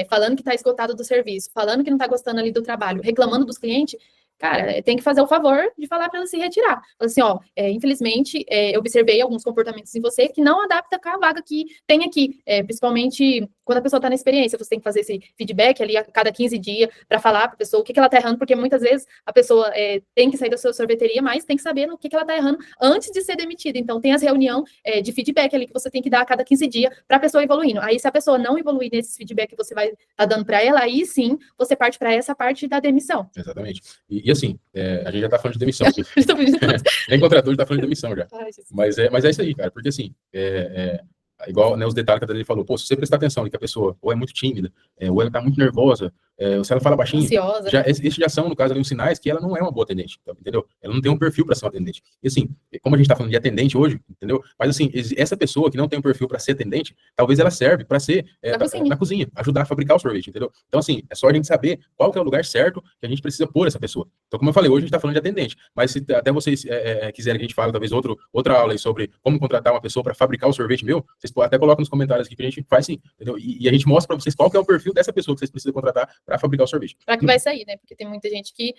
falando que está esgotado do serviço, falando que não está gostando ali do trabalho, reclamando dos clientes, cara, tem que fazer o favor de falar para ela se retirar. Assim, ó, infelizmente, eu observei alguns comportamentos em você que não adapta com a vaga que tem aqui, principalmente quando a pessoa está na experiência, você tem que fazer esse feedback ali a cada 15 dias para falar para a pessoa o que ela está errando, porque muitas vezes a pessoa tem que sair da sua sorveteria, mas tem que saber no que ela está errando antes de ser demitida. Então, tem as reuniões de feedback ali que você tem que dar a cada 15 dias para a pessoa evoluindo. Aí, se a pessoa não evoluir nesse feedback que você vai estar dando para ela, aí sim, você parte para essa parte da demissão. Exatamente. E assim, a gente já está falando de demissão aqui. Nem contrator está falando de demissão já. Mas é isso aí, cara, porque assim, igual, né, os detalhes que a Dani falou, pô, se você prestar atenção que a pessoa ou é muito tímida, ou ela tá muito nervosa, ou se ela fala baixinho, esses já são, no caso, ali, uns sinais que ela não é uma boa atendente, entendeu? Ela não tem um perfil para ser uma atendente. E assim, como a gente tá falando de atendente hoje, entendeu? Mas assim, essa pessoa que não tem um perfil para ser atendente, talvez ela serve para ser na cozinha, ajudar a fabricar o sorvete, entendeu? Então assim, é só a gente saber qual que é o lugar certo que a gente precisa pôr essa pessoa. Então, como eu falei, hoje a gente tá falando de atendente, mas se até vocês quiserem que a gente fale, talvez, outra aula aí sobre como contratar uma pessoa para fabricar o sorvete meu, vocês até colocam nos comentários aqui que a gente faz sim, entendeu? E a gente mostra para vocês qual que é o perfil dessa pessoa que vocês precisam contratar para fabricar o sorvete. Para que vai sair, né? Porque tem muita gente que,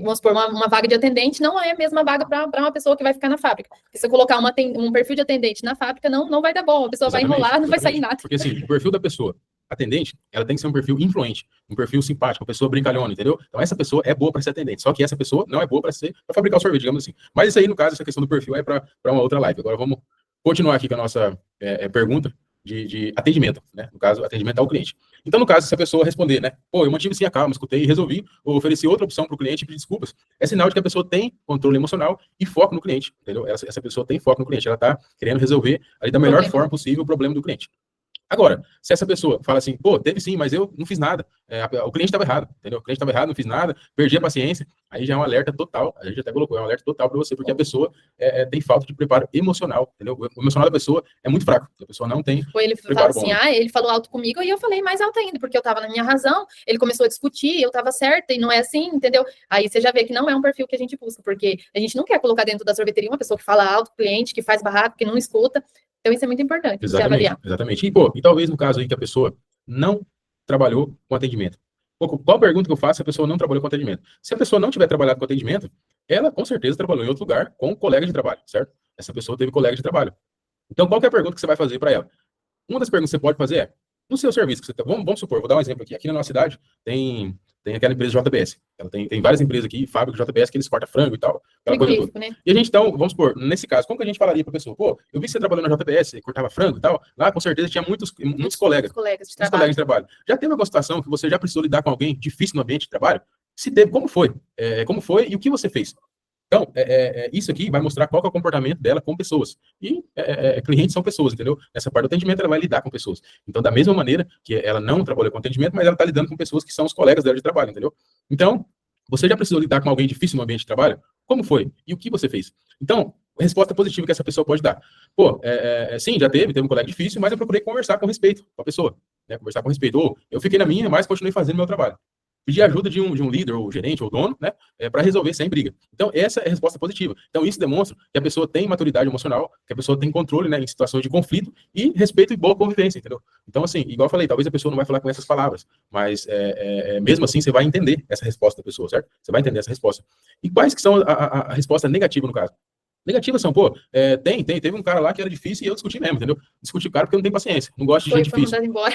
vamos supor, uma vaga de atendente não é a mesma vaga para uma pessoa que vai ficar na fábrica. Porque se eu colocar um perfil de atendente na fábrica, não vai dar bom. A pessoa vai enrolar, não vai sair nada. Porque assim, o perfil da pessoa atendente, ela tem que ser um perfil influente, um perfil simpático, uma pessoa brincalhona, entendeu? Então essa pessoa é boa para ser atendente, só que essa pessoa não é boa para fabricar o sorvete, digamos assim. Mas isso aí, no caso, essa questão do perfil é para uma outra live. Agora vamos continuar aqui com a nossa pergunta de atendimento, né? No caso, atendimento ao cliente. Então, no caso, se a pessoa responder, né? Pô, eu mantive sim a calma, escutei e resolvi, ou ofereci outra opção para o cliente e pedir desculpas, é sinal de que a pessoa tem controle emocional e foco no cliente, entendeu? Essa pessoa tem foco no cliente, ela está querendo resolver ali da melhor forma possível o problema do cliente. Agora, se essa pessoa fala assim, pô, teve sim, mas eu não fiz nada, o cliente estava errado, entendeu? O cliente estava errado, não fiz nada, perdi a paciência, aí já é um alerta total, a gente até colocou, é um alerta total para você, porque a pessoa tem falta de preparo emocional, entendeu? O emocional da pessoa é muito fraco, a pessoa não tem Ou ele fala assim, ele falou alto comigo, e eu falei mais alto ainda, porque eu estava na minha razão, ele começou a discutir, eu estava certa, e não é assim, entendeu? Aí você já vê que não é um perfil que a gente busca, porque a gente não quer colocar dentro da sorveteria uma pessoa que fala alto, cliente, que faz barraco, que não escuta. Então, isso é muito importante, você avaliar. Exatamente. E talvez no caso aí que a pessoa não trabalhou com atendimento. Qual pergunta que eu faço se a pessoa não trabalhou com atendimento? Se a pessoa não tiver trabalhado com atendimento, ela com certeza trabalhou em outro lugar com colega de trabalho, certo? Essa pessoa teve colega de trabalho. Então, qual que é a pergunta que você vai fazer para ela? Uma das perguntas que você pode fazer é, no seu serviço, que você vamos supor, vou dar um exemplo aqui. Aqui na nossa cidade tem aquela empresa JBS. Ela tem várias empresas aqui, fábrica de JBS, que eles cortam frango e tal. Aquela coisa toda. Né? E a gente, então, vamos supor, nesse caso, como que a gente falaria para a pessoa? Pô, eu vi que você trabalhou na JBS, você cortava frango e tal. Lá, com certeza, tinha muitos colegas. Colegas de trabalho. Já teve alguma situação que você já precisou lidar com alguém difícil no ambiente de trabalho? Se teve, como foi? Como foi e o que você fez? Então, isso aqui vai mostrar qual que é o comportamento dela com pessoas. E clientes são pessoas, entendeu? Nessa parte do atendimento, ela vai lidar com pessoas. Então, da mesma maneira que ela não trabalha com atendimento, mas ela está lidando com pessoas que são os colegas dela de trabalho, entendeu? Então, você já precisou lidar com alguém difícil no ambiente de trabalho? Como foi? E o que você fez? Então, resposta positiva que essa pessoa pode dar. Pô, sim, já teve um colega difícil, mas eu procurei conversar com respeito com a pessoa. Né? Conversar com respeito. Ou eu fiquei na minha, mas continuei fazendo meu trabalho. Pedir ajuda de um líder, ou gerente, ou dono, né, para resolver sem briga. Então, essa é a resposta positiva. Então, isso demonstra que a pessoa tem maturidade emocional, que a pessoa tem controle, né, em situações de conflito e respeito e boa convivência, entendeu? Então, assim, igual eu falei, talvez a pessoa não vai falar com essas palavras, mas mesmo assim você vai entender essa resposta da pessoa, certo? Você vai entender essa resposta. E quais que são a resposta negativa no caso? Negativas são, pô, teve um cara lá que era difícil e eu discuti mesmo, entendeu? Discuti com o cara porque eu não tenho paciência, não gosto de gente difícil. Mandado embora.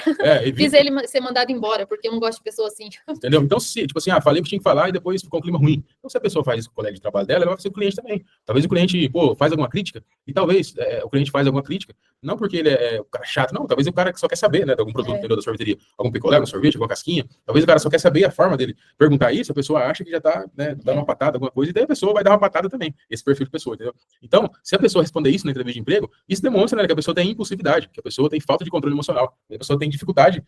Fiz ele ser mandado embora, porque eu não gosto de pessoa assim. Entendeu? Então, tipo assim, falei o que tinha que falar e depois ficou um clima ruim. Então, se a pessoa faz isso com o colega de trabalho dela, ela vai fazer com o cliente também. Talvez o cliente, pô, faz alguma crítica, e talvez o cliente faz alguma crítica, não porque ele é o cara chato, não, talvez o cara que só quer saber, né, de algum produto, entendeu, da sorveteria, algum picolé, algum sorvete, alguma casquinha, talvez o cara só quer saber a forma dele perguntar isso, a pessoa acha que já tá, né, dando uma patada, alguma coisa, e daí a pessoa vai dar uma patada também, esse perfil de pessoa, entendeu? Então, se a pessoa responder isso na entrevista de emprego, isso demonstra, né, que a pessoa tem impulsividade, que a pessoa tem falta de controle emocional, que a pessoa tem dificuldade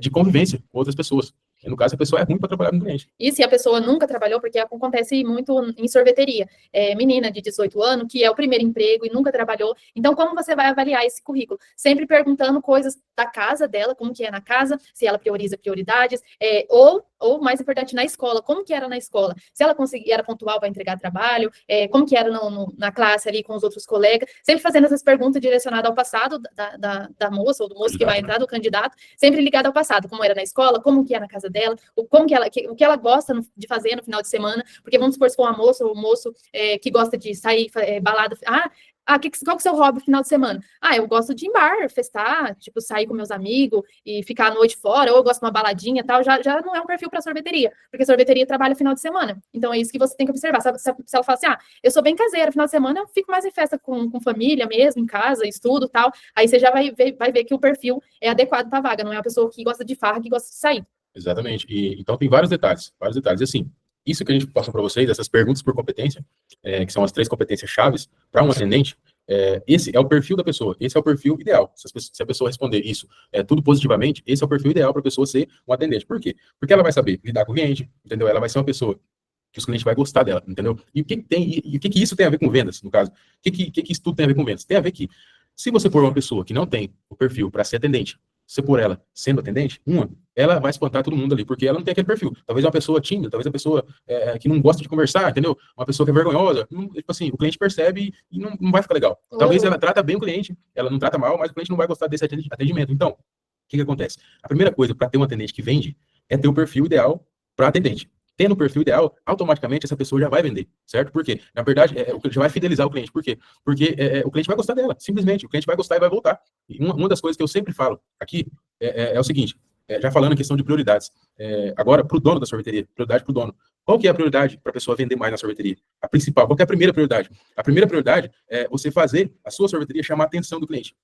de convivência com outras pessoas. E no caso, a pessoa é ruim para trabalhar com o cliente. E se a pessoa nunca trabalhou, porque acontece muito em sorveteria. Menina de 18 anos, que é o primeiro emprego e nunca trabalhou. Então, como você vai avaliar esse currículo? Sempre perguntando coisas da casa dela, como que é na casa, se ela prioriza prioridades, ou mais importante, na escola, como que era na escola? Se ela era pontual para entregar trabalho, como que era na classe ali com os outros colegas, sempre fazendo essas perguntas direcionadas ao passado da moça ou do moço que vai entrar, do candidato, sempre ligado ao passado, como era na escola, como que é na casa dela, o que ela gosta de fazer no final de semana, porque vamos supor se for uma moça ou um moço que gosta de sair, balada, qual que é o seu hobby no final de semana? Eu gosto de ir em bar, festar, tipo, sair com meus amigos e ficar a noite fora, ou eu gosto de uma baladinha e tal, já não é um perfil para sorveteria, porque sorveteria trabalha final de semana. Então, é isso que você tem que observar. Se ela fala assim, eu sou bem caseira, final de semana eu fico mais em festa com família mesmo, em casa, estudo e tal, aí você já vai ver que o perfil é adequado para a vaga, não é uma pessoa que gosta de farra, que gosta de sair. Exatamente. Então, tem vários detalhes. E assim, isso que a gente passou para vocês, essas perguntas por competência, que são as 3 competências chaves para um atendente, esse é o perfil da pessoa, esse é o perfil ideal. Se a pessoa responder isso tudo positivamente, esse é o perfil ideal para a pessoa ser um atendente. Por quê? Porque ela vai saber lidar com o cliente, entendeu? Ela vai ser uma pessoa que os clientes vão gostar dela, entendeu? E o que isso tem a ver com vendas, no caso? O que isso tudo tem a ver com vendas? Tem a ver que, se você for uma pessoa que não tem o perfil para ser atendente, se por ela sendo atendente, ela vai espantar todo mundo ali, porque ela não tem aquele perfil. Talvez uma pessoa tímida, talvez uma pessoa que não gosta de conversar, entendeu? Uma pessoa que é vergonhosa, tipo assim, o cliente percebe e não vai ficar legal. Talvez ela trata bem o cliente, ela não trata mal, mas o cliente não vai gostar desse atendimento. Então, o que acontece? A primeira coisa para ter um atendente que vende é ter o perfil ideal para atendente. Tendo o perfil ideal, automaticamente essa pessoa já vai vender, certo? Por quê? Na verdade, já vai fidelizar o cliente. Por quê? Porque o cliente vai gostar dela, simplesmente. O cliente vai gostar e vai voltar. E uma das coisas que eu sempre falo aqui é o seguinte, já falando em questão de prioridades, agora para o dono da sorveteria, prioridade para o dono. Qual que é a prioridade para a pessoa vender mais na sorveteria? A principal, qual que é a primeira prioridade? A primeira prioridade é você fazer a sua sorveteria chamar a atenção do cliente.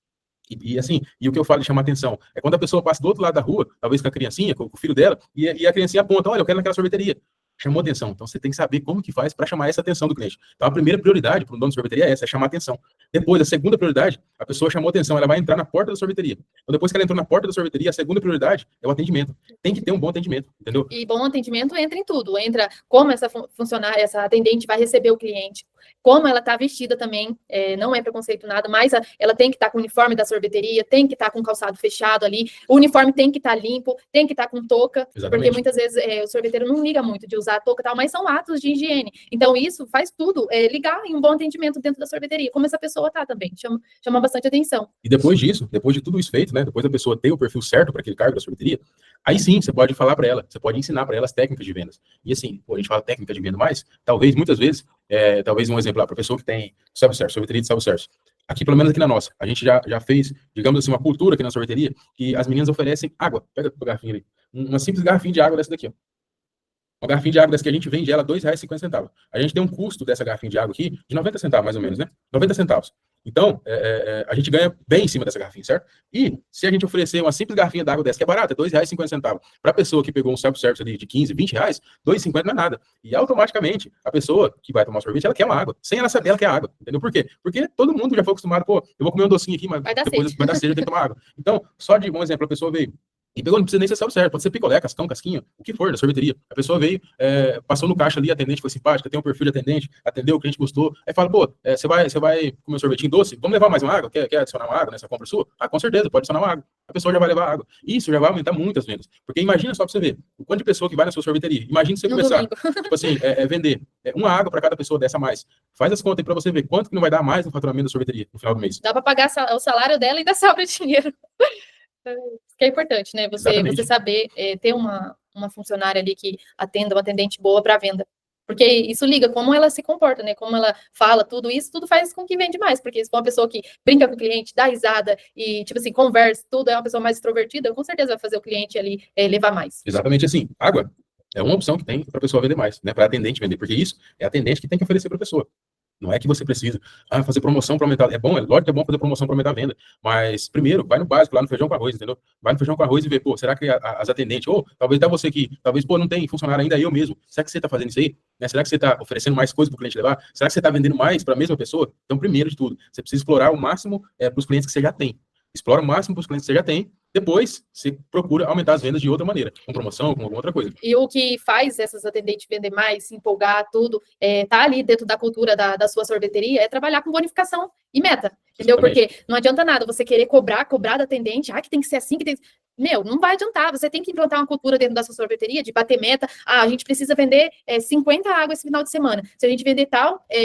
E o que eu falo de chamar atenção é quando a pessoa passa do outro lado da rua, talvez com a criancinha, com o filho dela, e a criancinha aponta, olha, eu quero naquela sorveteria. chamou atenção. Então, você tem que saber como que faz para chamar essa atenção do cliente. Então, a primeira prioridade para um dono de sorveteria é essa, é chamar atenção. Depois, a segunda prioridade, a pessoa chamou atenção, ela vai entrar na porta da sorveteria. Então, depois que ela entrou na porta da sorveteria, a segunda prioridade é o atendimento. Tem que ter um bom atendimento, entendeu? E bom atendimento entra em tudo. Entra como essa funcionária, essa atendente vai receber o cliente, como ela está vestida também, não é preconceito nada, mas ela tem que estar com o uniforme da sorveteria, tem que estar com o calçado fechado ali, o uniforme tem que estar limpo, tem que estar com touca, Exatamente. porque muitas vezes o sorveteiro não liga muito de usar touca e tal, mas são atos de higiene. Então, isso faz tudo, ligar em um bom atendimento dentro da sorveteria, como essa pessoa está também, chama bastante atenção. E depois disso, depois de tudo isso feito, né, depois da pessoa ter o perfil certo para aquele cargo da sorveteria, aí sim, você pode falar para ela, você pode ensinar para ela as técnicas de vendas. E assim, a gente fala técnica de venda, mas talvez, muitas vezes, talvez um exemplo lá, para a pessoa que tem self-service, sorveteria de self-service. Aqui, pelo menos aqui na nossa, a gente já fez, digamos assim, uma cultura aqui na sorveteria, que as meninas oferecem água. Pega a garrafinha ali. Uma simples garrafinha de água dessa daqui, ó. Uma garrafinha de água dessa que a gente vende ela R$ 2,50. A gente tem um custo dessa garrafinha de água aqui de 90 centavos, mais ou menos, né? 90 centavos. Então, a gente ganha bem em cima dessa garrafinha, certo? E se a gente oferecer uma simples garrafinha d'água dessa, que é barata, é R$ 2,50, para a pessoa que pegou um self-service ali de 15, 20 reais, R$ 2,50 não é nada. E automaticamente, a pessoa que vai tomar o sorvete, ela quer uma água. Sem ela saber, ela quer água. Entendeu por quê? Porque todo mundo já foi acostumado, pô, eu vou comer um docinho aqui, mas depois vai dar sede, eu tenho que tomar água. Então, só de bom exemplo, a pessoa veio e pegou, não precisa nem ser self-service, pode ser picolé, cascão, casquinha, o que for, da sorveteria. A pessoa veio, passou no caixa ali, a atendente foi simpática, tem um perfil de atendente, atendeu, o cliente gostou. Aí fala, pô, você vai comer um sorvetinho doce? Vamos levar mais uma água? Quer adicionar uma água nessa compra sua? Ah, com certeza, pode adicionar uma água. A pessoa já vai levar água. Isso já vai aumentar muito as vendas. Porque imagina só pra você ver, o quanto de pessoa que vai na sua sorveteria. Imagina você começar, tipo assim, vender uma água para cada pessoa dessa a mais. Faz as contas aí pra você ver quanto que não vai dar mais no faturamento da sorveteria no final do mês. Dá para pagar o salário dela e ainda sobra dinheiro. Que é importante, né? Você saber ter uma funcionária ali que atenda, uma atendente boa para venda. Porque isso liga como ela se comporta, né? Como ela fala, tudo isso, tudo faz com que vende mais. Porque se for uma pessoa que brinca com o cliente, dá risada e, tipo assim, conversa, tudo, é uma pessoa mais extrovertida, com certeza vai fazer o cliente ali levar mais. Exatamente assim. Água é uma opção que tem para a pessoa vender mais, né? Para atendente vender, porque isso é a atendente que tem que oferecer para a pessoa. Não é que você precisa fazer promoção para aumentar. É bom, é lógico que é bom fazer promoção para aumentar a venda. Mas, primeiro, vai no básico, lá no feijão com arroz, entendeu? Vai no feijão com arroz e vê, pô, será que as atendentes, ou talvez até você que, talvez, pô, não tem funcionário ainda, eu mesmo. Será que você está fazendo isso aí? Né? Será que você está oferecendo mais coisas para o cliente levar? Será que você está vendendo mais para a mesma pessoa? Então, primeiro de tudo, você precisa explorar o máximo para os clientes que você já tem. Explora o máximo para os clientes que você já tem. Depois, você procura aumentar as vendas de outra maneira, com promoção, com alguma outra coisa. E o que faz essas atendentes vender mais, se empolgar, tudo, tá ali dentro da cultura da sua sorveteria, é trabalhar com bonificação e meta, entendeu? Exatamente. Porque não adianta nada você querer cobrar da atendente, que tem que ser assim, que tem... Meu, não vai adiantar, você tem que implantar uma cultura dentro da sua sorveteria de bater meta, a gente precisa vender 50 águas esse final de semana, se a gente vender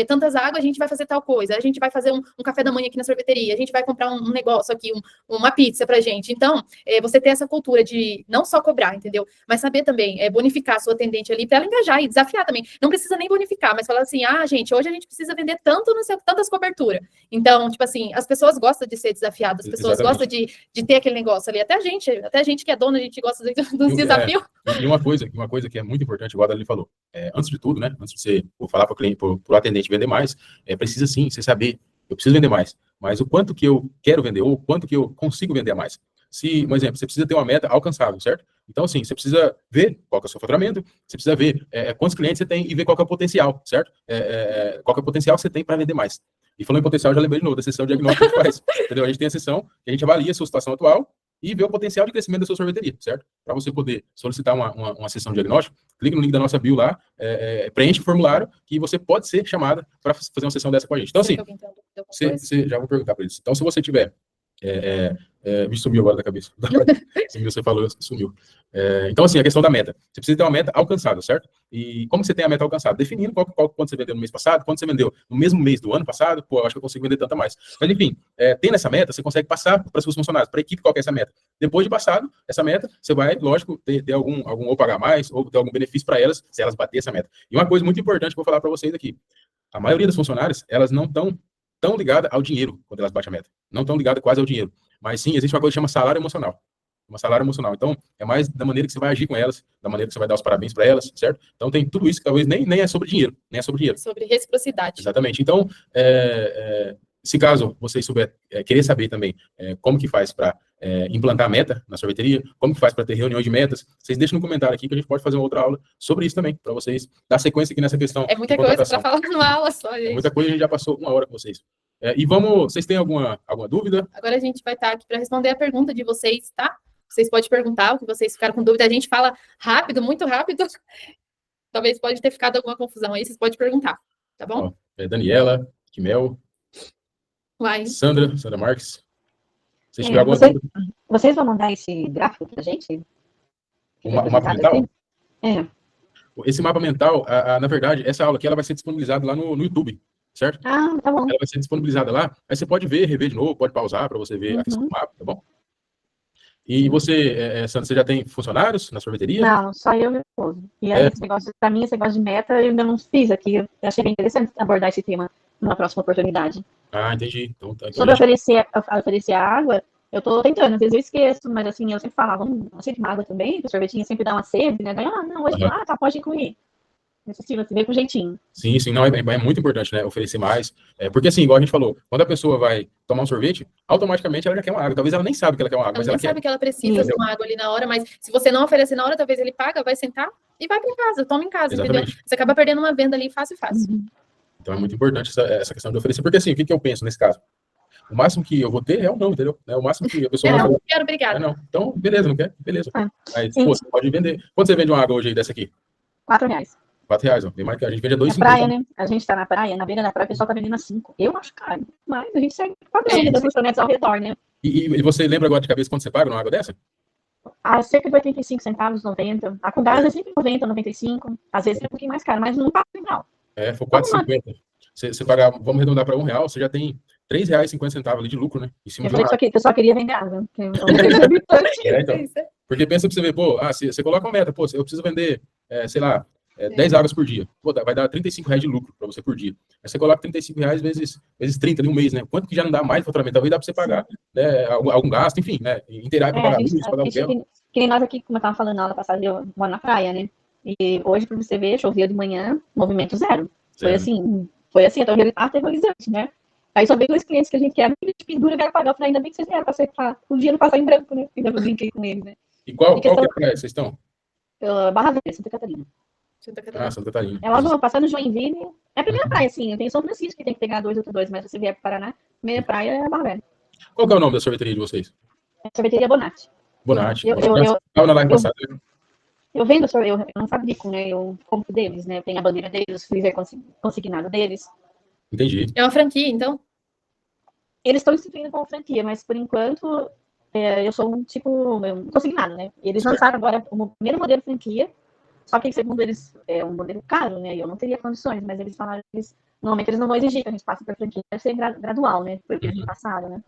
tantas águas, a gente vai fazer tal coisa, a gente vai fazer um café da manhã aqui na sorveteria, a gente vai comprar um negócio aqui, uma pizza pra gente. Então, você ter essa cultura de não só cobrar, entendeu? Mas saber também bonificar a sua atendente ali para ela engajar e desafiar também. Não precisa nem bonificar, mas falar assim, gente, hoje a gente precisa vender tantas coberturas. Então, tipo assim, as pessoas gostam de ser desafiadas, as pessoas gostam de ter aquele negócio ali. Até a gente que é dona, a gente gosta dos desafios. E uma coisa que é muito importante, igual a Dali falou, antes de tudo, né? Antes de você falar para o cliente, para o atendente vender mais, precisa sim você saber, eu preciso vender mais, mas o quanto que eu quero vender, ou o quanto que eu consigo vender a mais. Se, por exemplo, você precisa ter uma meta alcançável, certo? Então, assim, você precisa ver qual que é o seu faturamento, você precisa ver quantos clientes você tem e ver qual que é o potencial, certo? Qual que é o potencial que você tem para vender mais. E falando em potencial, eu já lembrei de novo da sessão diagnóstica que a gente faz, entendeu? A gente tem a sessão que a gente avalia a sua situação atual e vê o potencial de crescimento da sua sorveteria, certo? Para você poder solicitar uma sessão diagnóstica, clique no link da nossa bio lá, preenche o formulário que você pode ser chamada para fazer uma sessão dessa com a gente. Então, assim, você já vou perguntar para eles. Então, se você tiver me sumiu agora da cabeça. Você falou, sumiu. Então, assim, a questão da meta. Você precisa ter uma meta alcançável, certo? E como você tem a meta alcançável? Definindo quanto você vendeu no mês passado, quanto você vendeu no mesmo mês do ano passado, pô, eu acho que eu consigo vender tanta mais. Mas, enfim, tendo essa meta, você consegue passar para os seus funcionários, para a equipe, qual que é essa meta. Depois de passado essa meta, você vai, lógico, ter algum ou pagar mais, ou ter algum benefício para elas, se elas baterem essa meta. E uma coisa muito importante que eu vou falar para vocês aqui. A maioria dos funcionários, elas não estão tão ligadas ao dinheiro, quando elas batem a meta. Não estão ligadas quase ao dinheiro. Mas sim, existe uma coisa que chama salário emocional. Uma salário emocional. Então, é mais da maneira que você vai agir com elas, da maneira que você vai dar os parabéns para elas, certo? Então, tem tudo isso que talvez nem é sobre dinheiro, nem é sobre dinheiro. Sobre reciprocidade. Exatamente. Então, se caso vocês querer saber também como que faz para implantar meta na sorveteria, como que faz para ter reuniões de metas, vocês deixem no comentário aqui que a gente pode fazer uma outra aula sobre isso também, para vocês dar sequência aqui nessa questão. É muita coisa para falar numa aula só, gente. É muita coisa, a gente já passou 1 hora com vocês. E vocês têm alguma dúvida? Agora a gente vai estar aqui para responder a pergunta de vocês, tá? Vocês podem perguntar o que vocês ficaram com dúvida. A gente fala rápido, muito rápido. Talvez pode ter ficado alguma confusão aí, vocês podem perguntar, tá bom? Daniela, Kimel, Sandra Marques. Vocês tiverem alguma dúvida? Vocês vão mandar esse gráfico pra gente? O mapa mental? É. Esse mapa mental, na verdade, essa aula aqui ela vai ser disponibilizada lá no YouTube, certo? Ah, tá bom. Ela vai ser disponibilizada lá, aí você pode ver, rever de novo, pode pausar para você ver a questão do mapa, tá bom? E você, Sandra, você já tem funcionários na sorveteria? Não, só eu e meu esposo. E aí, pra mim, esse negócio de meta, eu ainda não fiz aqui. Eu achei bem interessante abordar esse tema numa próxima oportunidade. Ah, entendi. Então, sobre oferecer água, eu tô tentando, às vezes eu esqueço, mas assim, eu sempre falava, vamos aceitar uma água também, que o sorvetinho sempre dá uma sede, né? Daí, não, hoje, tá, pode incluir. Nesse estilo, você vem com jeitinho. Sim, não, é muito importante, né, oferecer mais, porque assim, igual a gente falou, quando a pessoa vai tomar um sorvete, automaticamente ela já quer uma água, talvez ela nem sabe que ela quer uma água, mas ela sabe que ela precisa de uma água ali na hora, mas se você não oferecer na hora, talvez ele paga, vai sentar e vai para casa, toma em casa, exatamente. Entendeu? Você acaba perdendo uma venda ali fácil. Então é muito importante essa questão de oferecer, porque assim, o que eu penso nesse caso? O máximo que eu vou ter é o não, entendeu? O máximo que a pessoa não quero, obrigado. Não. Então, beleza, não quer? Beleza. Mas, você pode vender. Quanto você vende uma água hoje aí dessa aqui? R$4. R$4, ó. Tem mais que a gente vende a R$2,50. Na praia, né? A gente tá na praia, na beira da praia, o pessoal tá vendendo a 5. Eu acho caro, mas a gente segue padrão das lanchonetes ao redor, né? E você lembra agora de cabeça quanto você paga numa água dessa? Cerca de 85 centavos, 90. A com gás é sempre 90, 95. Às vezes é um pouquinho mais caro, mas não paga R$1. Foi R$4,50. Você pagar, vamos arredondar para R$1, você já tem R$3,50 ali de lucro, né? Em cima de uma água. Eu só queria vender água. Então. Porque pensa pra você ver, você coloca uma meta, eu preciso vender, sei lá, 10 águas por dia. Vai dar R$35 de lucro para você por dia. Aí você coloca R$35 vezes 30 em um mês, né? Quanto que já não dá mais de faturamento? Talvez dá para você pagar, né, algum gasto, enfim, né? Inteirar para pagar luz, pagar aluguel. Que nem nós aqui, como eu tava falando na aula passada, eu moro na praia, né? E hoje, para você ver, chovia de manhã, movimento zero. Foi assim, então ele tá aterrorizante, né? Aí só veio os clientes que a gente quer, de pendura, quero pagar. Eu falei, ainda bem que vocês vieram para o dia não passar em branco, né? Ainda brinquei com eles, né? E qual que é a praia vocês estão? Barra Velha, Santa Catarina. Santa Catarina. É logo passando Joinville. É a primeira praia, assim. Tem São Francisco que tem que pegar 282, mas se você vier para o Paraná, a primeira praia é a Barra Velha. Qual que é o nome da sorveteria de vocês? É a sorveteria Bonatti. Bonatti. Eu na live passada. Eu vendo, eu não fabrico, né? Eu compro deles, né? Tem a bandeira deles, o freezer consignado deles. Entendi. É uma franquia, então? Eles estão instituindo como franquia, mas por enquanto eu sou um tipo consignado, né? Eles lançaram agora o primeiro modelo franquia, só que segundo eles é um modelo caro, né? E eu não teria condições, mas eles falaram que normalmente eles não vão exigir que a gente passe para franquia, deve ser gradual, né? Porque a gente passaram, né?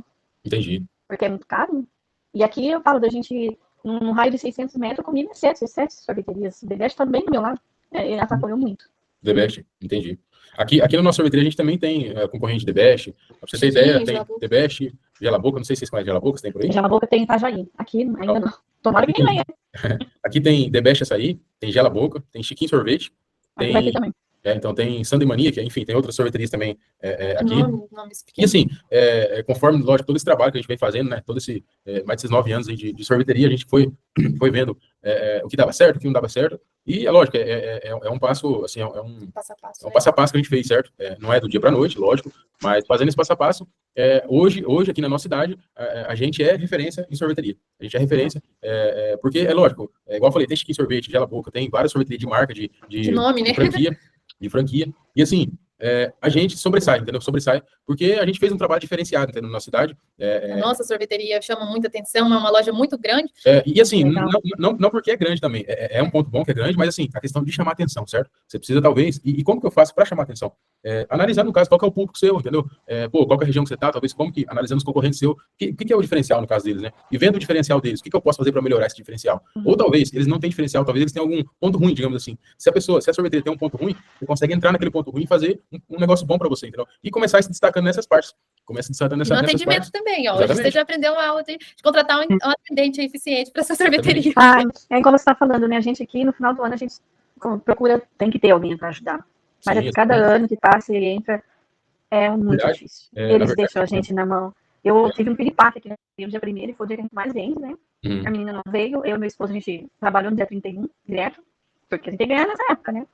Entendi. Porque é muito caro. E aqui eu falo da gente, num raio de 600 metros, comigo é 7 sorveterias. O The Best tá bem do meu lado. Ele atrapalhou muito. The Best, entendi. Aqui na nossa sorveteria a gente também tem concorrente The Best. Pra você ter ideia, tem The Best, Gela Boca, não sei se vocês conhecem Gela Boca, você tem por aí? Gela Boca tem em Itajaí. Aqui ainda não. Tomara que nem venha. Aqui tem The Best Açaí, tem Gela Boca, tem Chiquinho Sorvete. Aqui vai ter também. Então tem Sunday Mania, enfim, tem outras sorveterias também aqui. Nomes E assim, conforme, lógico, todo esse trabalho que a gente vem fazendo, né, mais desses 9 anos aí de sorveteria, a gente foi vendo o que dava certo, o que não dava certo, e é lógico, é um passo, assim, é um passo a passo que a gente fez, certo? Não é do dia para a noite, lógico, mas fazendo esse passo a passo, hoje aqui na nossa cidade, a gente é referência em sorveteria. A gente é referência, porque é lógico, igual eu falei, tem Chiquinho Sorvete, Gela Boca, tem várias sorveterias de marca, de nome, né? De franquia, e assim, a gente sobressai, entendeu? Sobressai, porque a gente fez um trabalho diferenciado, entendeu? Na nossa cidade. A nossa sorveteria chama muita atenção, é uma loja muito grande. E assim, não porque é grande também, é um ponto bom que é grande, mas assim, a questão de chamar atenção, certo? Você precisa talvez, e como que eu faço para chamar atenção? Analisar, no caso, qual que é o público seu, entendeu? Qual que é a região que você tá, talvez como que, analisando os concorrentes seus, o que é o diferencial no caso deles, né? E vendo o diferencial deles, o que eu posso fazer para melhorar esse diferencial? Ou talvez, eles não têm diferencial, talvez eles tenham algum ponto ruim, digamos assim. Se a sorveteria tem um ponto ruim, você consegue entrar naquele ponto ruim e fazer um negócio bom para você, entendeu? E começar a se destacando nessas partes. Começa a destacando nessas partes. No atendimento também, ó. Hoje você já aprendeu uma aula de contratar um atendente eficiente para essa sorveteria. Como você está falando, né? A gente aqui, no final do ano, a gente procura, tem que ter alguém para ajudar. Mas cada ano que passa, ele entra, É muito verdade, difícil. na Eles verdade, deixam a gente na mão. Eu tive um piripaque aqui no dia 1º, e foi o dia que a gente mais vende, né? A uhum, menina não veio, eu e meu esposo, a gente trabalhou no dia 31, direto, porque a gente tem que ganhar nessa época, né?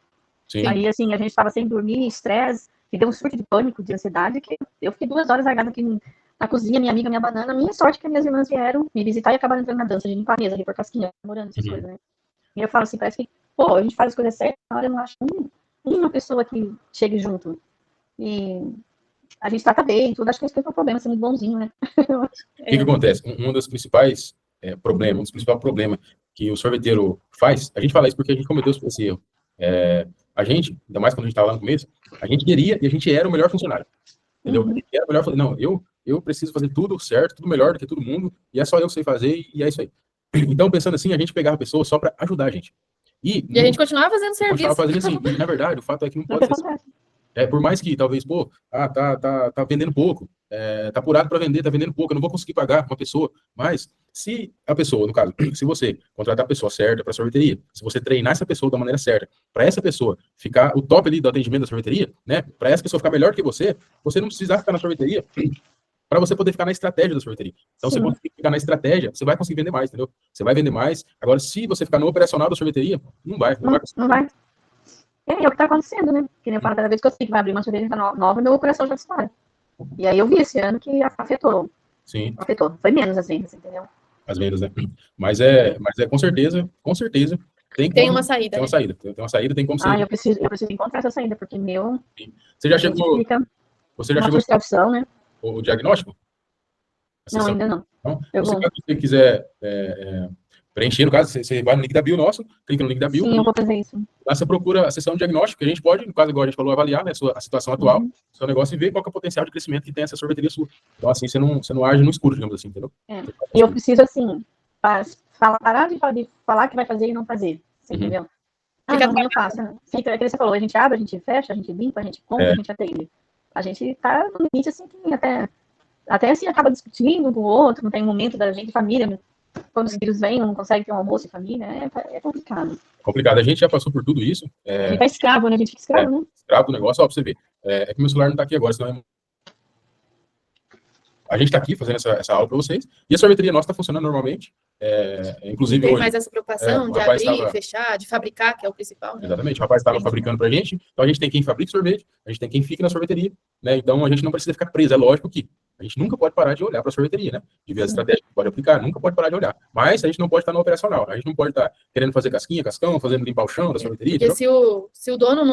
sim, Aí, assim, a gente tava sem dormir, estresse, me deu um surto de pânico, de ansiedade, que eu fiquei 2 horas largada aqui na cozinha, minha amiga, minha banana. Minha sorte é que minhas irmãs vieram me visitar e acabaram entrando na dança, de limpar a mesa, repor casquinha, morando, essas uhum. coisas, né? E eu falo assim, parece que, pô, a gente faz as coisas certas, na hora eu não acho uma pessoa que chegue junto. E a gente trata bem, tudo. Acho que esse que é o problema, ser muito bonzinho, né? O que acontece? Um dos principais problemas, um dos principais problemas que o sorveteiro faz, a gente fala isso porque a gente cometeu esse erro. A gente, ainda mais quando a gente estava lá no começo, a gente queria e a gente era o melhor funcionário. Entendeu? A gente era o melhor, não, eu preciso fazer tudo certo, tudo melhor do que todo mundo, e é só eu que sei fazer, e é isso aí. Então, pensando assim, a gente pegava a pessoa só para ajudar a gente. E a gente continuava fazendo continuava serviço. fazendo assim. E, na verdade, o fato é que não Não pode que ser assim. acontece. Por mais que talvez, pô, tá vendendo pouco, tá apurado para vender, tá vendendo pouco, eu não vou conseguir pagar uma pessoa. Mas se a pessoa, no caso, se você contratar a pessoa certa para a sorveteria, se você treinar essa pessoa da maneira certa, para essa pessoa ficar o top ali do atendimento da sorveteria, né? Para essa pessoa ficar melhor que você não precisa ficar na sorveteria para você poder ficar na estratégia da sorveteria. Então, Sim. você conseguir ficar na estratégia, você vai conseguir vender mais, entendeu? Você vai vender mais. Agora, se você ficar no operacional da sorveteria, não vai conseguir. Não vai. É o que tá acontecendo, né? Que nem eu falo, cada vez que eu sei que vai abrir uma sorveteria nova, meu coração já dispara. E aí eu vi esse ano que afetou. Sim, Afetou. Foi menos as vendas, entendeu? as vendas, né? Mas com certeza, tem Tem como uma saída, tem uma né? saída. Tem uma saída, tem como Ah, ser. eu preciso encontrar essa saída, porque, Você já a gente chegou, fica você já uma chegou frustração, né? o diagnóstico? A Não, sessão? ainda não. Não? Eu Você, vou. caso você quiser preencher, no caso, você vai no link da bio nosso, clica no link da bio Sim, eu e vou fazer isso. lá você procura a sessão de diagnóstico, que a gente pode, no caso, igual a gente falou, avaliar, né, a situação atual, seu negócio e ver qual que é o potencial de crescimento que tem essa sorveteria sua. Então, assim, você não age no escuro, digamos assim, entendeu? É. Você vai E eu conseguir. preciso, assim, parar de falar que vai fazer e não fazer. Você Uhum. entendeu? Ah, Fica não, amanhã eu faço. Fica, é que você falou, a gente abre, a gente fecha, a gente limpa, a gente compra, É. a gente atende. A gente tá no limite, assim, que até assim acaba discutindo um com o outro, não tem um momento da gente, família, né? Quando os filhos vêm, não consegue ter um almoço em família, é complicado. Complicado. A gente já passou por tudo isso, A gente tá escravo, né? A gente fica escravo, né? escravo do negócio, ó, pra você ver. É que meu celular não tá aqui agora, senão a gente está aqui fazendo essa aula para vocês, e a sorveteria nossa está funcionando normalmente. Não Inclusive, tem hoje, mais essa preocupação o de rapaz abrir, estava. fechar, de fabricar, que é o principal, né? Exatamente, o rapaz estava fabricando para a gente, então a gente tem quem fabrique sorvete, a gente tem quem fique na sorveteria, né? Então a gente não precisa ficar preso. É lógico que a gente nunca pode parar de olhar para a sorveteria, né? De ver as estratégias que pode aplicar, nunca pode parar de olhar. Mas a gente não pode estar no operacional, a gente não pode estar querendo fazer casquinha, cascão, fazendo limpar o chão da sorveteria. Porque se o dono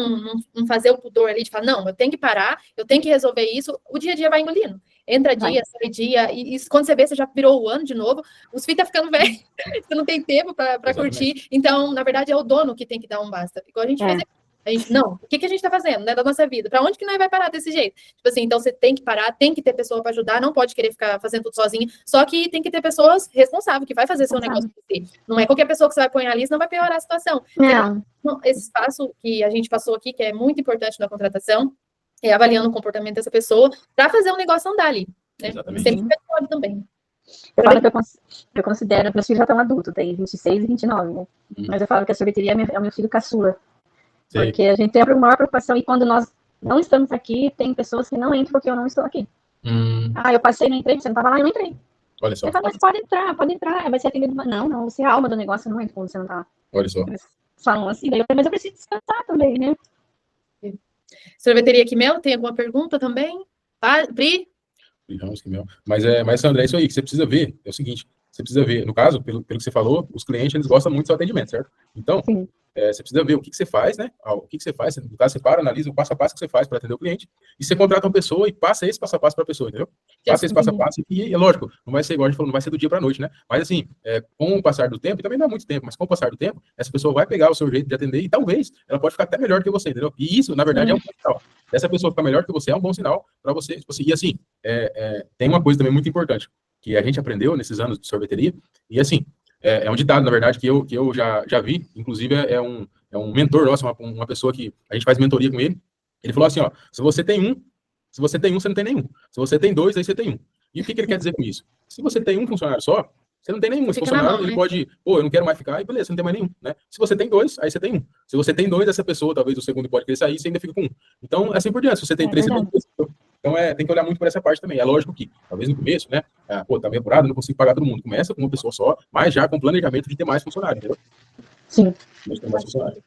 não fazer o pudor ali de falar, não, eu tenho que parar, eu tenho que resolver isso, o dia a dia vai engolindo. Entra dia, sai dia, e quando você vê, você já virou o ano de novo, os filhos tá ficando velhos, você não tem tempo para curtir. Então, na verdade, é o dono que tem que dar um basta. Igual a gente fez. A gente, não, o que a gente tá fazendo, né, da nossa vida? Para onde que nós vai parar desse jeito? Tipo assim, então você tem que parar, tem que ter pessoa para ajudar, não pode querer ficar fazendo tudo sozinho, só que tem que ter pessoas responsáveis, que vai fazer seu negócio acontecer. Não é qualquer pessoa que você vai pôr ali, senão vai piorar a situação. Então, esse espaço que a gente passou aqui, que é muito importante na contratação, é avaliando o comportamento dessa pessoa para fazer o negócio andar ali. Né? Exatamente. Sempre pode também. Eu falo que eu considero, meus filhos já estão adultos, tem 26 e 29, né? Mas eu falo que a sorveteria é o meu filho caçula. Sei. Porque a gente tem a maior preocupação, e quando nós não estamos aqui, tem pessoas que não entram porque eu não estou aqui. Ah, eu passei, não entrei, você não estava lá, eu não entrei. Olha só. Eu falo, mas pode entrar, vai ser atendido. Não, você é a alma do negócio, não entra quando você não está. Olha só. Eles falam assim, daí mas eu preciso descansar também, né? Sorveteria Quimel, tem alguma pergunta também? Pri? Mas, Sandra, é isso aí que você precisa ver. É o seguinte, você precisa ver, no caso, pelo que você falou, os clientes, eles gostam muito do seu atendimento, certo? Então, você precisa ver o que você faz, né? O que você faz, no caso, você analisa o passo a passo que você faz para atender o cliente, e você contrata uma pessoa e passa esse passo a passo para a pessoa, entendeu? Passa esse passo a passo, e é lógico, não vai ser igual a gente falou, não vai ser do dia para a noite, né? Mas assim, com o passar do tempo, e também não é muito tempo, mas com o passar do tempo, essa pessoa vai pegar o seu jeito de atender, e talvez ela pode ficar até melhor que você, entendeu? E isso, na verdade, é um bom sinal. Essa pessoa ficar melhor que você é um bom sinal para você. E assim, tem uma coisa também muito importante, que a gente aprendeu nesses anos de sorveteria, e assim, é um ditado, na verdade, que eu já vi, inclusive é um mentor nosso, uma pessoa que a gente faz mentoria com ele. Ele falou assim, ó, se você tem um, você não tem nenhum. Se você tem dois, aí você tem um. E o que ele quer dizer com isso? Se você tem um funcionário só, você não tem nenhum. Esse funcionário, ele pode, eu não quero mais ficar, e beleza, você não tem mais nenhum, né? Se você tem dois, aí você tem um. Se você tem dois, essa pessoa, talvez o segundo pode querer sair, você ainda fica com um. Então, assim por diante. Se você tem três, você tem dois. Então, tem que olhar muito por essa parte também. É lógico que, talvez no começo, né? Tá meio apurado, não consigo pagar todo mundo. Começa com uma pessoa só, mas já com planejamento de ter mais funcionários, entendeu? Sim. De ter mais funcionários.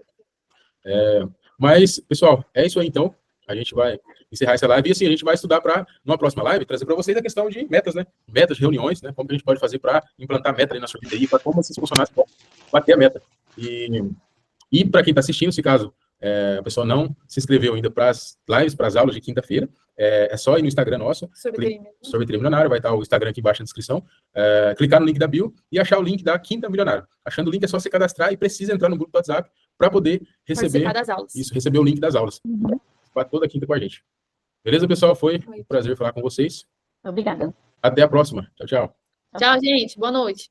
Mas, pessoal, é isso aí, então. A gente vai encerrar essa live e, assim, a gente vai estudar para, numa próxima live, trazer para vocês a questão de metas, né? Metas, reuniões, né? Como que a gente pode fazer para implantar meta aí na sua vida aí, para como esses funcionários podem bater a meta. E para quem está assistindo, se caso a pessoa não se inscreveu ainda para as lives, para as aulas de quinta-feira, é só ir no Instagram nosso, Sorveteria Milionária, vai estar o Instagram aqui embaixo na descrição, clicar no link da bio e achar o link da Quinta Milionária. Achando o link é só se cadastrar e precisa entrar no grupo do WhatsApp para poder receber das aulas. Isso, receber o link das aulas. Para toda quinta com a gente. Beleza, pessoal? Foi um prazer falar com vocês. Obrigada. Até a próxima. Tchau, tchau. Tchau, gente. Boa noite.